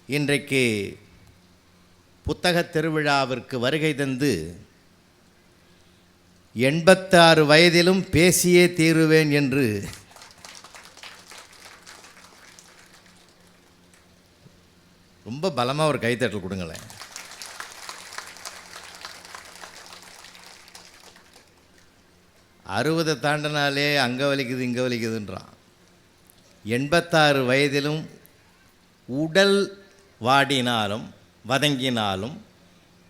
இன்றைக்கு புத்தகத் திருவிழாவிற்கு வருகை தந்து 86 வயதிலும் பேசியே தீருவேன் என்று ரொம்ப பலமாக ஒரு கைத்தட்டல் கொடுங்களேன். அறுபதை தாண்டினாலே அங்கே வலிக்குது இங்கே வலிக்குதுன்றான். 86 வயதிலும் உடல் வாடினாலும் வதங்கினாலும்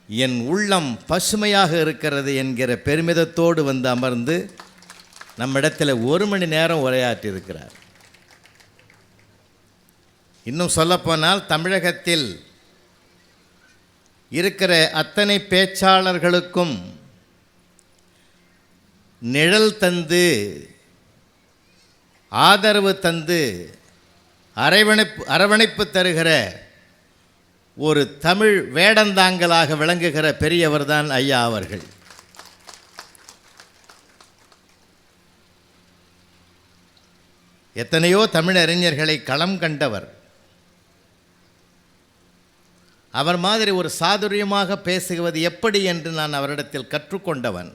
என் உள்ளம் பசுமையாக இருக்கிறது என்கிற பெருமிதத்தோடு வந்து அமர்ந்து நம்மிடத்தில் 1 மணி நேரம் உரையாற்றியிருக்கிறார். இன்னும் சொல்லப்போனால் தமிழகத்தில் இருக்கிற அத்தனை பேச்சாளர்களுக்கும் நிழல் தந்து ஆதரவு தந்து அரவணைப்பு தருகிற ஒரு தமிழ் வேடந்தாங்கலாக விளங்குகிற பெரியவர்தான் ஐயா அவர்கள். எத்தனையோ தமிழறிஞர்களை களம் கண்டவர். அவர் மாதிரி ஒரு சாதுரியமாக பேசுவது எப்படி என்று நான் அவரிடத்தில் கற்றுக்கொண்டவன்.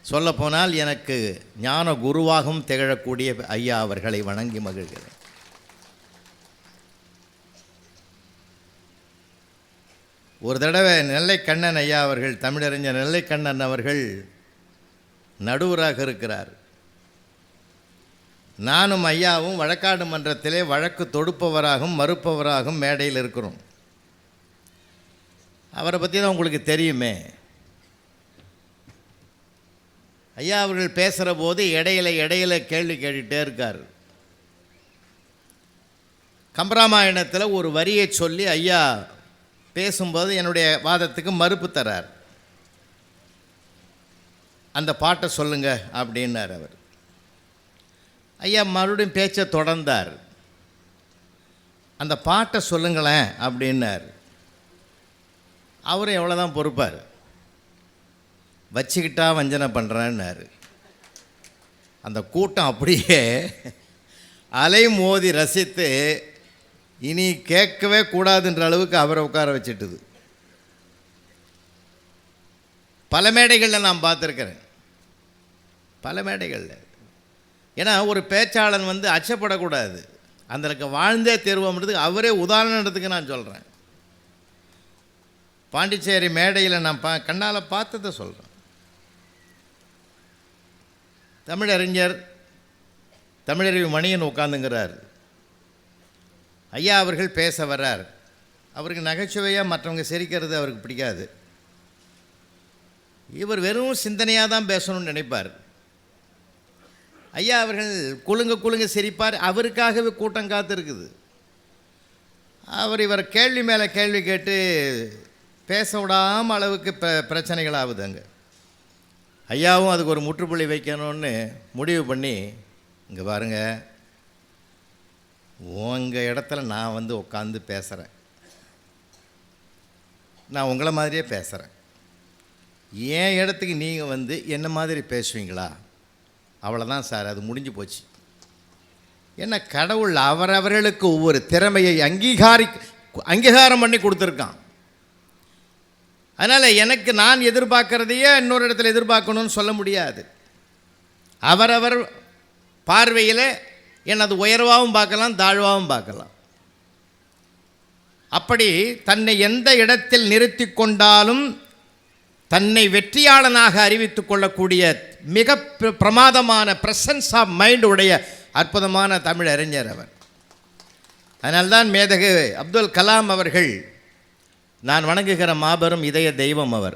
சொல்லப்போனால் எனக்கு ஞான குருவாகவும் திகழக்கூடிய ஐயா அவர்களை வணங்கி மகிழ்கிறேன். ஒரு தடவை நெல்லைக்கண்ணன் ஐயா அவர்கள், தமிழறிஞர் நெல்லைக்கண்ணன் அவர்கள் நடுவராக இருக்கிறார். நானும் ஐயாவும் வழக்காடு மன்றத்திலே வழக்கு தொடுப்பவராகவும் மறுப்பவராகவும் மேடையில் இருக்கிறோம். அவரை பற்றி தான் உங்களுக்கு தெரியுமே. ஐயா அவர்கள் பேசுகிற போது இடையில கேள்வி கேட்டுகிட்டே இருக்கார். கம்பராமாயணத்தில் ஒரு வரியை சொல்லி ஐயா பேசும்போது என்னுடைய வாதத்துக்கு மறுப்பு தரார். அந்த பாட்டை சொல்லுங்க அப்படின்னார் அவர். ஐயா மறுபடியும் பேச்சை தொடர்ந்தார். அந்த பாட்டை சொல்லுங்களேன் அப்படின்னார். அவரும் எவ்வளோதான் பொறுப்பார், வச்சுக்கிட்டா வஞ்சனை பண்ணுறேன்னாரு. அந்த கூட்டம் அப்படியே அலை மோதி ரசித்து இனி கேட்கவே கூடாதுன்ற அளவுக்கு அவரை உட்கார வச்சுட்டுது. பல மேடைகளில் நான் பார்த்துருக்கிறேன், பல மேடைகளில். ஏன்னா ஒரு பேச்சாளன் வந்து அச்சப்படக்கூடாது, அந்த வாழ்ந்தே தீர்வோம்ன்றதுக்கு அவரே உதாரணத்துக்கு நான் சொல்கிறேன். பாண்டிச்சேரி மேடையில் நான் கண்ணால் பார்த்ததை சொல்கிறேன். தமிழறிஞர் தமிழறிவு மணியன் உட்காந்துங்கிறார். ஐயா அவர்கள் பேச வர்றார். அவருக்கு நகைச்சுவையாக மற்றவங்க சிரிக்கிறது அவருக்கு பிடிக்காது. இவர் வெறும் சிந்தனையாக தான் பேசணும்னு நினைப்பார். ஐயா அவர்கள் குலுங்க சிரிப்பார். அவருக்காகவே கூட்டம் காத்திருக்குது. இவர் கேள்வி மேலே கேள்வி கேட்டு பேச விடாமல் அளவுக்கு பிரச்சனைகள் ஆகுது அங்கே. ஐயாவும் அதுக்கு ஒரு முற்றுப்புள்ளி வைக்கணும்னு முடிவு பண்ணி, இங்கே பாருங்கள், உங்கள் இடத்துல நான் வந்து உட்காந்து பேசுகிறேன், நான் உங்களை மாதிரியே பேசுகிறேன், என் இடத்துக்கு நீங்கள் வந்து என்ன மாதிரி பேசுவீங்களா? அவ்வளோதான் சார், அது முடிஞ்சு போச்சு. ஏன்னா கடவுள் அவரவர்களுக்கு ஒவ்வொரு திறமையை அங்கீகாரம் பண்ணி கொடுத்துருக்கான். அதனால் எனக்கு நான் எதிர்பார்க்குறதையே இன்னொரு இடத்துல எதிர்பார்க்கணும்னு சொல்ல முடியாது. அவரவர் பார்வையில் எனது உயர்வாகவும் பார்க்கலாம், தாழ்வாகவும் பார்க்கலாம். அப்படி தன்னை எந்த இடத்தில் நிறுத்தி கொண்டாலும் தன்னை வெற்றியாளனாக அறிவித்து கொள்ளக்கூடிய மிக பிரமாதமான பிரசன்ஸ் ஆஃப் மைண்ட் உடைய அற்புதமான தமிழ் அறிஞர் அவர். அதனால்தான் மேதகு அப்துல் கலாம் அவர்கள் நான் வணங்குகிற மாபெரும் இதய தெய்வம் அவர்.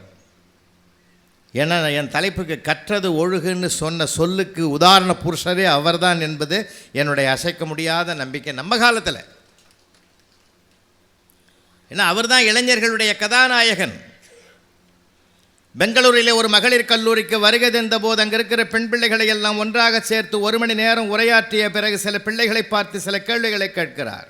ஏன்னா என் தலைப்புக்கு கற்றது ஒழுகுன்னு சொன்ன சொல்லுக்கு உதாரண புருஷரே அவர்தான் என்பது என்னுடைய அசைக்க முடியாத நம்பிக்கை. நம்ம காலத்தில் ஏன்னா அவர் தான் இளைஞர்களுடைய கதாநாயகன். பெங்களூரிலே ஒரு மகளிர் கல்லூரிக்கு வருகை தந்த போது அங்கே இருக்கிற பெண் பிள்ளைகளை எல்லாம் ஒன்றாக சேர்த்து 1 மணி நேரம் உரையாற்றிய பிறகு சில பிள்ளைகளை பார்த்து சில கேள்விகளை கேட்கிறார்.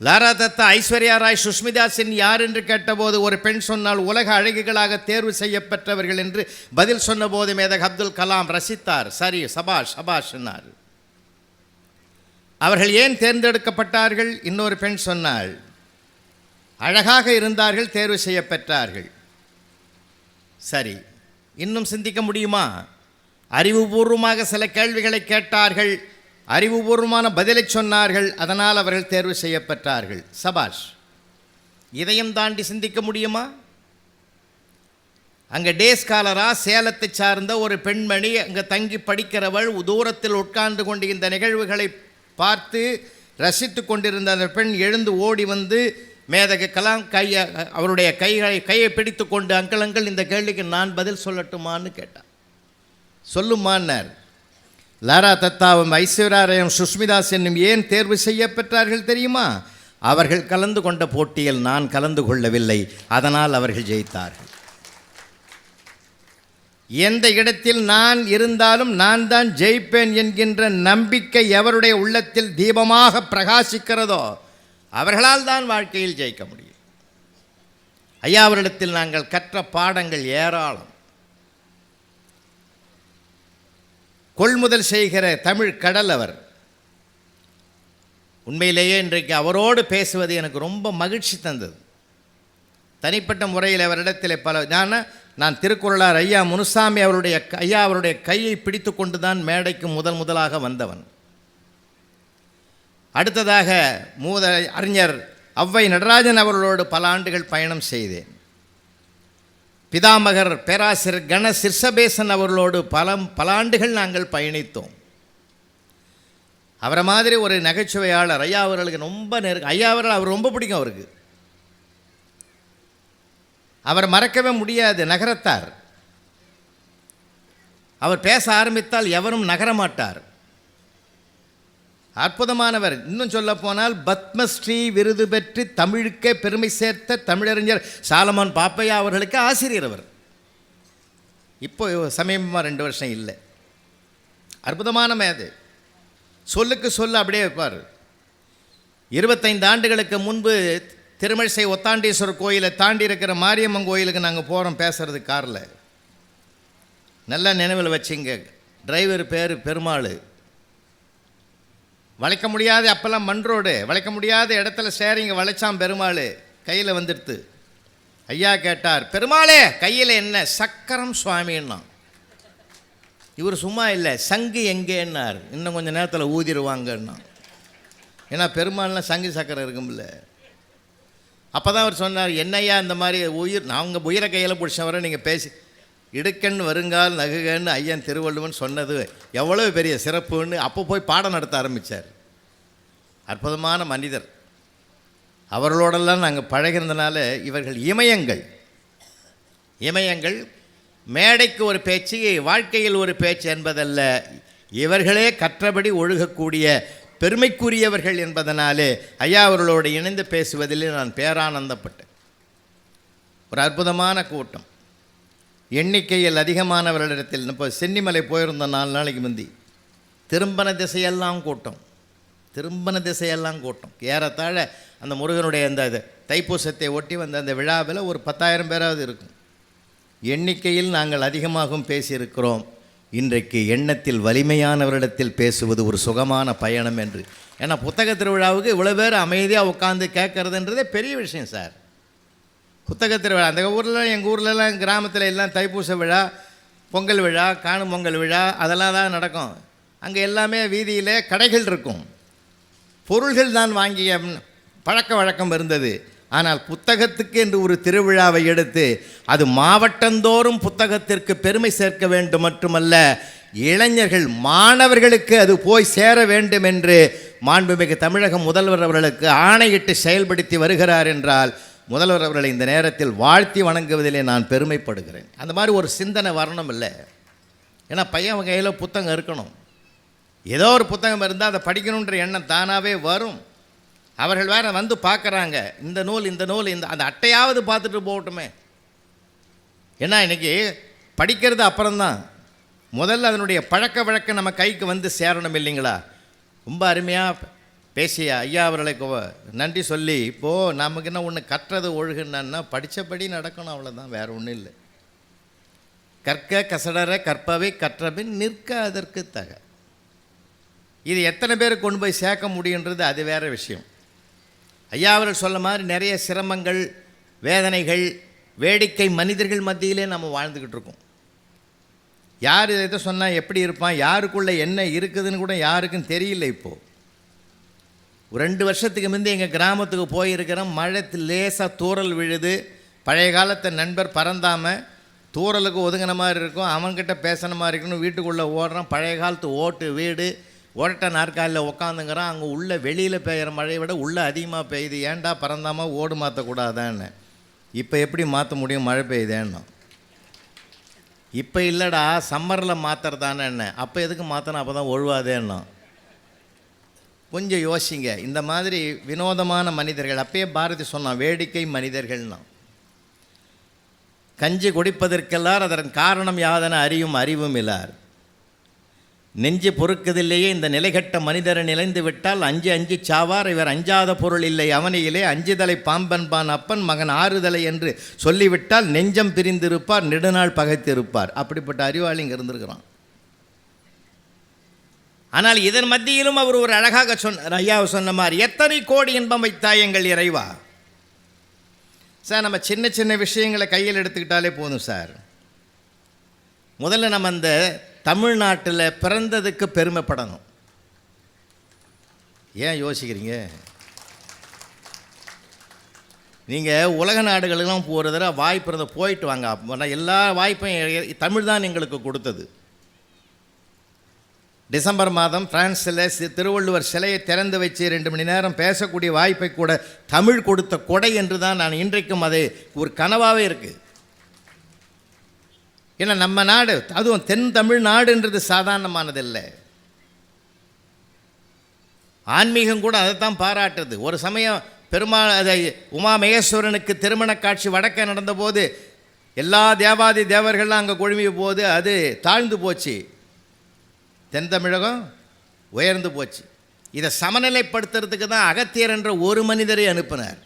லாரா தத்தா, ஐஸ்வர்யா ராய், சுஷ்மிதா சென் யார் என்று கேட்டபோது ஒரு பெண் சொன்னால் உலக அழகிகளாக தேர்வு செய்யப்பட்டவர்கள் என்று பதில் சொன்னபோது மேதக அப்துல் கலாம் ரசித்தார். சரி, சபாஷ் சபாஷ் சொன்னார். அவர்கள் ஏன் தேர்ந்தெடுக்கப்பட்டார்கள்? இன்னொரு பெண் சொன்னாள், அழகாக இருந்தார்கள், தேர்வு செய்யப்பட்டார்கள். சரி, இன்னும் சிந்திக்க முடியுமா? அறிவுபூர்வமாக சில கேள்விகளை கேட்டார்கள், அறிவுபூர்வமான பதிலை சொன்னார்கள், அதனால் அவர்கள் தேர்வு செய்யப்பட்டார்கள். சபாஷ். இதையும் தாண்டி சிந்திக்க முடியுமா? அங்கே டே ஸ்காலரா சேலத்தை சார்ந்த ஒரு பெண்மணி அங்கே தங்கி படிக்கிறவள் தூரத்தில் உட்கார்ந்து கொண்டு இந்த நிகழ்வுகளை பார்த்து ரசித்து கொண்டிருந்த அந்த பெண் எழுந்து ஓடி வந்து மேதக கலாம் அவருடைய கையை பிடித்து கொண்டு, அங்கிள் இந்த கேள்விக்கு நான் பதில் சொல்லட்டுமான்னு கேட்டார். சொல்லுமான்னார். லாரா தத்தாவும் ஐஸ்வர்யா ராயும் சுஷ்மிதா சென்னும் ஏன் தேர்வு செய்யப்பட்டார்கள் தெரியுமா? அவர்கள் கலந்து கொண்ட போட்டியில் நான் கலந்து கொள்ளவில்லை, அதனால் அவர்கள் ஜெயித்தார்கள். எந்த இடத்தில் நான் இருந்தாலும் நான் தான் ஜெயிப்பேன் என்கின்ற நம்பிக்கை எவருடைய உள்ளத்தில் தீபமாக பிரகாசிக்கிறதோ அவர்களால் தான் வாழ்க்கையில் ஜெயிக்க முடியும். ஐயாவரிடத்தில் நாங்கள் கற்ற பாடங்கள் ஏராளம். கொள்முதல் செய்கிற தமிழ் கடல் அவர். உண்மையிலேயே இன்றைக்கு அவரோடு பேசுவது எனக்கு ரொம்ப மகிழ்ச்சி தந்தது. தனிப்பட்ட முறையில் அவரிடத்தில் நான் திருக்குறளார் ஐயா முனுசாமி அவருடைய கையை பிடித்து கொண்டு தான் மேடைக்கு முதலாக வந்தவன். அடுத்ததாக அறிஞர் ஔவை நடராஜன் அவர்களோடு பல ஆண்டுகள் பயணம் செய்தேன். பிதாமகர் பேராசிரியர் கண சிர்சபேசன் அவர்களோடு பல ஆண்டுகள் நாங்கள் பயணித்தோம். அவரை மாதிரி ஒரு நகைச்சுவையாளர் ஐயா அவர்களுக்கு ரொம்ப ஐயா அவர்கள் அவர் ரொம்ப பிடிக்கும். அவருக்கு அவர் மறக்கவே முடியாது. நகரத்தார். அவர் பேச ஆரம்பித்தால் எவரும் நகரமாட்டார். அற்புதமானவர். இன்னும் சொல்ல போனால் பத்மஸ்ரீ விருது பெற்று தமிழுக்கே பெருமை சேர்த்த தமிழறிஞர் சாலமன் பாப்பையா அவர்களுக்கு ஆசிரியர் அவர். இப்போ சமீபமாக 2 வருஷம் இல்லை. அற்புதமான மேது. சொல்லுக்கு சொல்ல அப்படியே இருப்பார். 25 ஆண்டுகளுக்கு முன்பு திருமழிசை ஒத்தாண்டீஸ்வரர் கோயிலை தாண்டி இருக்கிற மாரியம்மன் கோயிலுக்கு நாங்கள் போகிறோம் பேசுறது காரில். நல்லா நினைவில் வச்சுங்க. டிரைவர் பேர் பெருமாள். வளைக்க முடியாத, அப்போல்லாம் மண் ரோடு, வளைக்க முடியாத இடத்துல சேரிங்க வளைச்சான் பெருமாள். கையில் வந்துடுத்து. ஐயா கேட்டார், பெருமாளே கையில் என்ன? சக்கரம் சுவாமின்னா. இவர் சும்மா இல்லை, சங்கு எங்கேன்னார். இன்னும் கொஞ்சம் நேரத்தில் ஊதிடுவாங்கன்னா. ஏன்னா பெருமாள்லாம் சங்கு சக்கரம் இருக்கும்ல. அப்போ தான் அவர் சொன்னார், என்னையா இந்த மாதிரி நாங்கள் உயிரை கையில் பிடிச்சவரை நீங்கள் பேசி இடுக்கண் வருங்கால் நகுகன்னு ஐயன் திருவள்ளுவன் சொன்னது எவ்வளோ பெரிய சிறப்புன்னு அப்போ போய் பாடம் நடத்த ஆரம்பித்தார். அற்புதமான மனிதர். அவர்களோடெல்லாம் நாங்கள் பழகிறதுனால இவர்கள் இமயங்கள் மேடைக்கு ஒரு பேச்சு, வாழ்க்கையில் ஒரு பேச்சு என்பதல்ல, இவர்களே கற்றபடி ஒழுகக்கூடிய பெருமைக்குரியவர்கள் என்பதனாலே ஐயா அவர்களோடு இணைந்து பேசுவதில் நான் பேரானந்தப்பட்டேன். ஒரு அற்புதமான கூட்டம். எண்ணிக்கையில் அதிகமானவர்களிடத்தில் இப்போ சென்னிமலை போயிருந்தோம் 4 நாளைக்கு முந்தி. திரும்பன திசையெல்லாம் கூட்டம். ஏறத்தாழ அந்த முருகனுடைய அந்த தைப்பூசத்தை ஒட்டி வந்த அந்த விழாவில் ஒரு 10,000 பேராவது இருக்கும். எண்ணிக்கையில் நாங்கள் அதிகமாகவும் பேசியிருக்கிறோம். இன்றைக்கு எண்ணத்தில் வலிமையானவரிடத்தில் பேசுவது ஒரு சுகமான பயணம் என்று. ஏன்னா புத்தக திருவிழாவுக்கு இவ்வளோ பேர் அமைதியாக உட்காந்து கேட்கறதுன்றதே பெரிய விஷயம் சார். புத்தக திருவிழா அந்த ஊரில், எங்கள் ஊர்லலாம் கிராமத்தில் எல்லாம் தைப்பூச விழா, பொங்கல் விழா, காணும் பொங்கல் விழா அதெல்லாம் தான் நடக்கும். அங்கே எல்லாமே வீதியில் கடைகள் இருக்கும், பொருள்கள் தான் வாங்கிய பழக்க வழக்கம் இருந்தது. ஆனால் புத்தகத்துக்கு என்று ஒரு திருவிழாவை எடுத்து அது மாவட்டந்தோறும் புத்தகத்திற்கு பெருமை சேர்க்க வேண்டும் மட்டுமல்ல, இளைஞர்கள் மாணவர்களுக்கு அது போய் சேர வேண்டும் என்று மாண்புமிகு தமிழக முதல்வர் அவர்களுக்கு ஆணையிட்டு செயல்படுத்தி வருகிறார் என்றால் முதல்வர் அவர்களை இந்த நேரத்தில் வாழ்த்தி வணங்குவதிலே நான் பெருமைப்படுகிறேன். அந்த மாதிரி ஒரு சிந்தனை வரணும் இல்லை. ஏன்னா பையன் கையில் புத்தகம் இருக்கணும். ஏதோ ஒரு புத்தகம் இருந்தால் அதை படிக்கணுன்ற எண்ணம் தானாகவே வரும். அவர்கள் வேறு வந்து பார்க்குறாங்க, இந்த நூல் அந்த அட்டையாவது பார்த்துட்டு போகட்டுமே. ஏன்னா இன்றைக்கி படிக்கிறது அப்புறம்தான், முதல்ல அதனுடைய பழக்க வழக்கம் நம்ம கைக்கு வந்து சேரணும் இல்லைங்களா? ரொம்ப அருமையாக பேசி ஐயா அவர்களுக்கு நன்றி சொல்லி, இப்போது நமக்கு என்ன ஒன்று கற்றது ஒழுகுன்னா படித்தபடி நடக்கணும், அவ்வளோதான், வேறு ஒன்றும் இல்லை. கற்க கசடர கற்பவை கற்றபின் நிற்க அதற்கு தக. இது எத்தனை பேர் கொண்டு போய் சேர்க்க முடியுன்றது அது வேறு விஷயம். ஐயா அவர்கள் சொல்ல மாதிரி நிறைய சிரமங்கள், வேதனைகள், வேடிக்கை மனிதர்கள் மத்தியிலே நம்ம வாழ்ந்துக்கிட்டு இருக்கோம். யார் இதை சொன்னால் எப்படி இருப்பான், யாருக்குள்ளே என்ன இருக்குதுன்னு கூட யாருக்கும் தெரியல. இப்போது 2 வருஷத்துக்கு முந்தைய எங்கள் கிராமத்துக்கு போயிருக்கிறோம். மழை லேசாக தூறல் விழுது. பழைய காலத்தை நண்பர் பறந்தாமல் தூறலுக்கு ஒதுங்கின மாதிரி இருக்கும், அவன்கிட்ட பேசின மாதிரி இருக்கணும். வீட்டுக்குள்ளே ஓடுறான், பழைய காலத்து ஓட்டு வீடு, ஓட்ட நாற்காலில் உட்காந்துங்கிறான். அங்கே உள்ள வெளியில் பெய்கிற மழையை விட உள்ளே அதிகமாக பெய்யுது. ஏன்டா பறந்தாமல் ஓடு மாற்றக்கூடாதான்னு. இப்போ எப்படி மாற்ற முடியும், மழை பெய்யுதேன்னா. இப்போ இல்லைடா சம்மரில் மாற்றுறதானே என்ன, அப்போ எதுக்கு மாற்றணும், அப்போ தான் ஒழுவாதேன்னா. கொஞ்சம் யோசிங்க. இந்த மாதிரி வினோதமான மனிதர்கள், அப்பயே பாரதி சொன்னான் வேடிக்கை மனிதர்கள்னா. கஞ்சி குடிப்பதற்கெல்லார் அதன் காரணம் யாதென அறியும் அறிவும் இல்லார். நெஞ்சு பொறுக்கதில்லையே இந்த நிலைகட்ட மனிதரை நிலைந்து விட்டால் அஞ்சு அஞ்சு சாவார். இவர் அஞ்சாத பொருள் இல்லை அவனியிலே, அஞ்சுதலை பாம்பன்பான் அப்பன் மகன் ஆறுதலை என்று சொல்லிவிட்டால் நெஞ்சம் பிரிந்திருப்பார், நெடுநாள் பகைத்திருப்பார். அப்படிப்பட்ட அறிவாளி இங்கே இருந்திருக்கிறான். ஆனால் இதன் மத்தியிலும் அவர் ஒரு அழகாக சொன்னார். ஐயாவை சொன்ன மாதிரி, எத்தனை கோடி இன்பம் வைத்தாய் எங்கள் இறைவா. சார், நம்ம சின்ன சின்ன விஷயங்களை கையில் எடுத்துக்கிட்டாலே போதும் சார். முதல்ல நம்ம அந்த தமிழ்நாட்டில் பிறந்ததுக்கு பெருமைப்படணும். ஏன் யோசிக்கிறீங்க? நீங்கள் உலக நாடுகளுக்கெல்லாம் போகிற தடவை வாய்ப்பு இருந்த போயிட்டு வாங்க. அப்போ எல்லா வாய்ப்பையும் தமிழ் தான் எங்களுக்கு கொடுத்தது. டிசம்பர் மாதம் பிரான்ஸில் திருவள்ளுவர் சிலையை திறந்து வச்சு 2 மணி நேரம் பேசக்கூடிய வாய்ப்பை கூட தமிழ் கொடுத்த கொடை என்று தான் நான் இன்றைக்கும் அது ஒரு கனவாகவே இருக்குது. ஏன்னா நம்ம நாடு, அதுவும் தென் தமிழ்நாடுன்றது சாதாரணமானதில்லை. ஆன்மீகம் கூட அதைத்தான் பாராட்டுது. ஒரு சமயம் அதை உமா மகேஸ்வரனுக்கு திருமண காட்சி வடக்க நடந்தபோது எல்லா தேவாதி தேவர்கள்லாம் அங்கே கொழும்பிய போது அது தாழ்ந்து போச்சு, தென் தமிழகம் உயர்ந்து போச்சு. இதை சமநிலைப்படுத்துறதுக்கு தான் அகத்தியர் என்ற ஒரு மனிதரை அனுப்பினார்.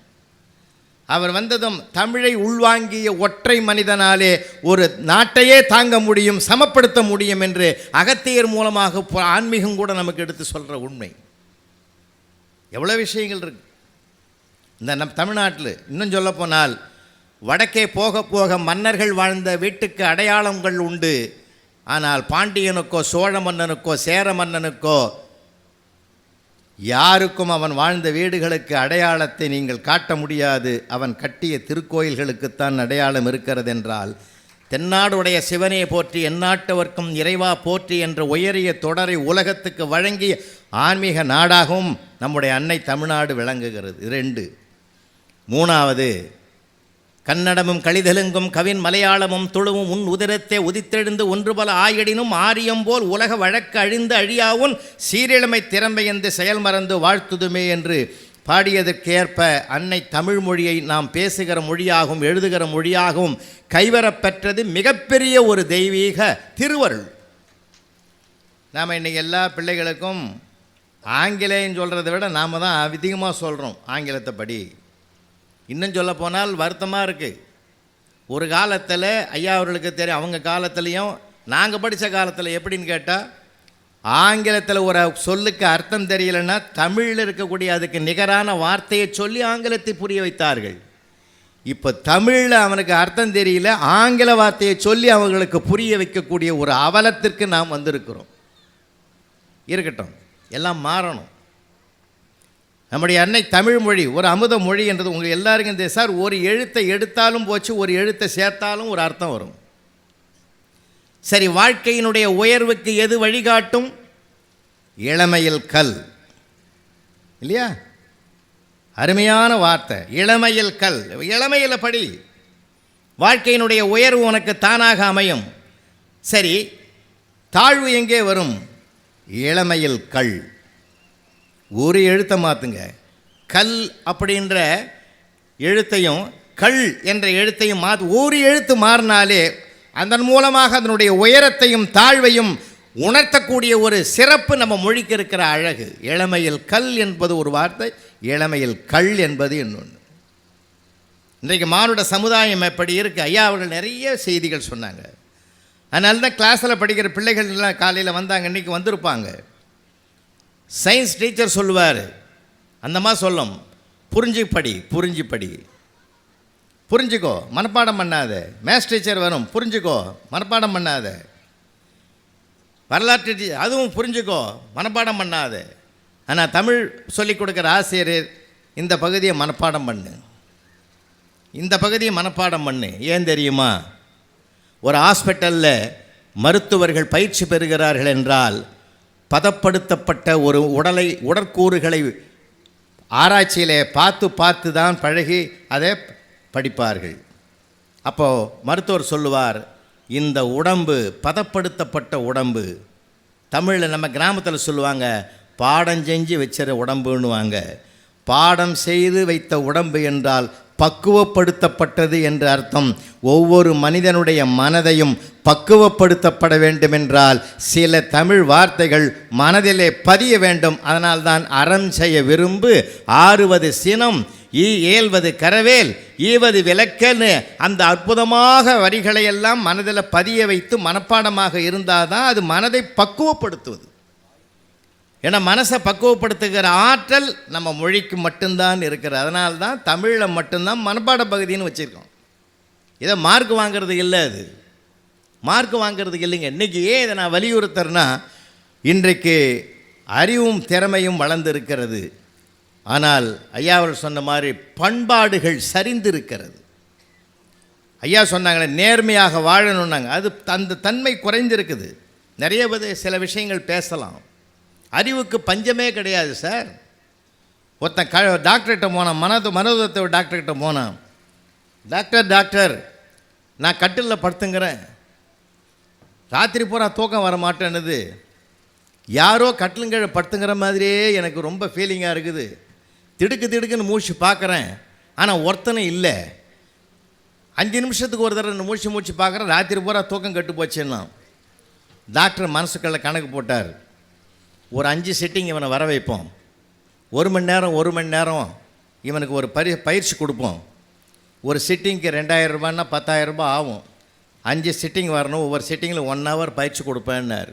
அவர் வந்ததும் தமிழை உள்வாங்கிய ஒற்றை மனிதனாலே ஒரு நாட்டையே தாங்க முடியும், சமப்படுத்த முடியும் என்று அகத்தியர் மூலமாக ஆன்மீகம் கூட நமக்கு எடுத்து சொல்கிற உண்மை. எவ்வளோ விஷயங்கள் இருக்கு இந்த நம் தமிழ்நாட்டில். இன்னும் சொல்லப்போனால் வடக்கே போக போக மன்னர்கள் வாழ்ந்த வீட்டுக்கு அடையாளங்கள் உண்டு. ஆனால் பாண்டியனுக்கோ சோழ மன்னனுக்கோ சேர மன்னனுக்கோ யாருக்கும் அவன் வாழ்ந்த வீடுகளுக்கு அடையாளத்தை நீங்கள் காட்ட முடியாது. அவன் கட்டிய திருக்கோயில்களுக்குத்தான் அடையாளம் இருக்கிறது என்றால், தென்னாடுடைய சிவனே போற்றி எந்நாட்டவர்க்கும் இறைவா போற்றி என்ற உயரிய தொடரை உலகத்துக்கு வழங்கிய ஆன்மீக நாடாகவும் நம்முடைய அன்னை தமிழ்நாடு விளங்குகிறது. 2. 3வது, கன்னடமும் கழிதெலுங்கும் கவின் மலையாளமும் துளுவும் உன் உதிரத்தை உதித்தெழுந்து ஒன்று பல ஆயடினும் ஆரியம் போல் உலக வழக்கு அழிந்து அழியாவும் சீரிழமை திறமை என்று செயல் மறந்து வாழ்த்துதுமே என்று பாடியதற்கேற்ப அன்னை தமிழ் மொழியை நாம் பேசுகிற மொழியாகவும் எழுதுகிற மொழியாகவும் கைவரப்பெற்றது மிகப்பெரிய ஒரு தெய்வீக திருவருள். நாம் இன்றைக்கி எல்லா பிள்ளைகளுக்கும் ஆங்கிலேயம் சொல்கிறத விட நாம் தான் அதிகமாக சொல்கிறோம் ஆங்கிலத்தை படி. இன்னும் சொல்ல போனால் வருத்தமாக இருக்குது. ஒரு காலத்தில் ஐயா அவர்களுக்கு தெரியும், அவங்க காலத்துலேயும் நாங்கள் படித்த காலத்தில் எப்படின்னு கேட்டால், ஆங்கிலத்தில் ஒரு சொல்லுக்கு அர்த்தம் தெரியலைன்னா தமிழில் இருக்கக்கூடிய அதுக்கு நிகரான வார்த்தையை சொல்லி ஆங்கிலத்தை புரிய வைத்தார்கள். இப்போ தமிழில் அவனுக்கு அர்த்தம் தெரியல, ஆங்கில வார்த்தையை சொல்லி அவங்களுக்கு புரிய வைக்கக்கூடிய ஒரு அவலத்திற்கு நாம் வந்திருக்கிறோம். இருக்கட்டும், எல்லாம் மாறணும். நம்முடைய அன்னை தமிழ் மொழி ஒரு அமுத மொழி என்றது உங்கள் எல்லாருக்கும் தெரியும் சார். ஒரு எழுத்தை எடுத்தாலும் போச்சு, ஒரு எழுத்தை சேர்த்தாலும் ஒரு அர்த்தம் வரும். சரி, வாழ்க்கையினுடைய உயர்வுக்கு எது வழிகாட்டும்? இளமையில் கல், இல்லையா? அருமையான வார்த்தை, இளமையில் கல். இளமையில் படி, வாழ்க்கையினுடைய உயர்வு உனக்கு தானாக அமையும். சரி, தாழ்வு எங்கே வரும்? இளமையில் கல். ஒரு எழுத்தை மாற்றுங்க. கல் அப்படின்ற எழுத்தையும் கல் என்ற எழுத்தையும் ஒரு எழுத்து மாறினாலே அதன் மூலமாக அதனுடைய உயரத்தையும் தாழ்வையும் உணர்த்தக்கூடிய ஒரு சிறப்பு நம்ம மொழிக்கு இருக்கிற அழகு. இளமையில் கல் என்பது ஒரு வார்த்தை, இளமையில் கள் என்பது இன்னொன்று. இன்றைக்கு மானுட சமுதாயம் எப்படி இருக்குது? ஐயா அவர்கள் நிறைய செய்திகள் சொன்னாங்க. அதனால தான் கிளாஸில் படிக்கிற பிள்ளைகள்லாம் காலையில் வந்தாங்க, இன்றைக்கி வந்திருப்பாங்க. சயின்ஸ் டீச்சர் சொல்லுவார், அந்தம்மா சொல்லும், புரிஞ்சு படி, புரிஞ்சுக்கோ, மனப்பாடம் பண்ணாத. மேத்ஸ் டீச்சர் வரும், புரிஞ்சுக்கோ, மனப்பாடம் பண்ணாத. வரலாற்று டீச்சர், அதுவும் புரிஞ்சுக்கோ, மனப்பாடம் பண்ணாத. ஆனால் தமிழ் சொல்லிக் கொடுக்குற ஆசிரியர், இந்த பகுதியை மனப்பாடம் பண்ணு, இந்த பகுதியை மனப்பாடம் பண்ணு. ஏன் தெரியுமா? ஒரு ஹாஸ்பிட்டலில் மருத்துவர்கள் பயிற்சி பெறுகிறார்கள் என்றால் பதப்படுத்தப்பட்ட ஒரு உடற்கூறுகளை ஆராய்ச்சியிலே பார்த்து தான் பழகி அதை படிப்பார்கள். அப்போது மருத்துவர் சொல்லுவார், இந்த உடம்பு பதப்படுத்தப்பட்ட உடம்பு. தமிழில் நம்ம கிராமத்தில் சொல்லுவாங்க, பாடம் செஞ்சு வச்சிட உடம்புன்னுவாங்க. பாடம் செய்து வைத்த உடம்பு என்றால் பக்குவப்படுத்தப்பட்டது என்று அர்த்தம். ஒவ்வொரு மனிதனுடைய மனதையும் பக்குவப்படுத்தப்பட வேண்டுமென்றால் சில தமிழ் வார்த்தைகள் மனதிலே பதிய வேண்டும். அதனால்தான் அறம் செய்ய விரும்பு, ஆறுவது சினம், ஏல்வது கரவேல், ஈவது விளக்கன்னு அந்த அற்புதமாக வரிகளையெல்லாம் மனதில் பதிய வைத்து மனப்பாடமாக இருந்தால் தான் அது மனதை பக்குவப்படுத்துவது. ஏன்னா மனசை பக்குவப்படுத்துகிற ஆற்றல் நம்ம மொழிக்கு மட்டும்தான் இருக்கிறது. அதனால தான் தமிழில் மட்டும்தான் மனப்பாட பகுதின்னு வச்சுருக்கோம். இதை மார்க் வாங்கிறது இல்லை, அது மார்க் வாங்கிறது இல்லைங்க. இன்றைக்கி ஏன் இதை நான் வலியுறுத்துறேன்னா, இன்றைக்கு அறிவும் திறமையும் வளர்ந்திருக்கிறது. ஆனால் ஐயா அவர்கள் சொன்ன மாதிரி பண்பாடுகள் சரிந்திருக்கிறது. ஐயா சொன்னாங்களே, நேர்மையாக வாழணுன்னாங்க, அது அந்த தன்மை குறைந்திருக்குது. நிறைய சில விஷயங்கள் பேசலாம். அறிவுக்கு பஞ்சமே கிடையாது சார். ஒருத்தன் டாக்டர்கிட்ட போனான், மனோதத்துவ டாக்டர்கிட்ட போனான். டாக்டர் நான் கட்டிலில் படுத்துங்கிறேன், ராத்திரி பூரா தூக்கம் வர மாட்டேன்னுது. யாரோ கட்டிலுங்கீழே படுத்துங்கிற மாதிரியே எனக்கு ரொம்ப ஃபீலிங்காக இருக்குது. திடுக்குன்னு மூச்சு பார்க்குறேன், ஆனால் ஒருத்தனும் இல்லை. 5 நிமிஷத்துக்கு ஒரு தடவை மூச்சு பார்க்குறேன், ராத்திரி பூரா தூக்கம் கட்டு போச்சுன்னா. டாக்டர் மனசுக்குள்ள கணக்கு போட்டார், ஒரு 5 சிட்டிங் இவனை வர வைப்போம், 1 மணி நேரம் இவனுக்கு ஒரு பயிற்சி கொடுப்போம். ஒரு சிட்டிங்க்கு 2000 ரூபான்னா 10,000 ரூபாய் ஆகும். 5 சிட்டிங் வரணும், ஒவ்வொரு சிட்டிங்கில் 1 ஹவர் பயிற்சி கொடுப்பேன்னார்.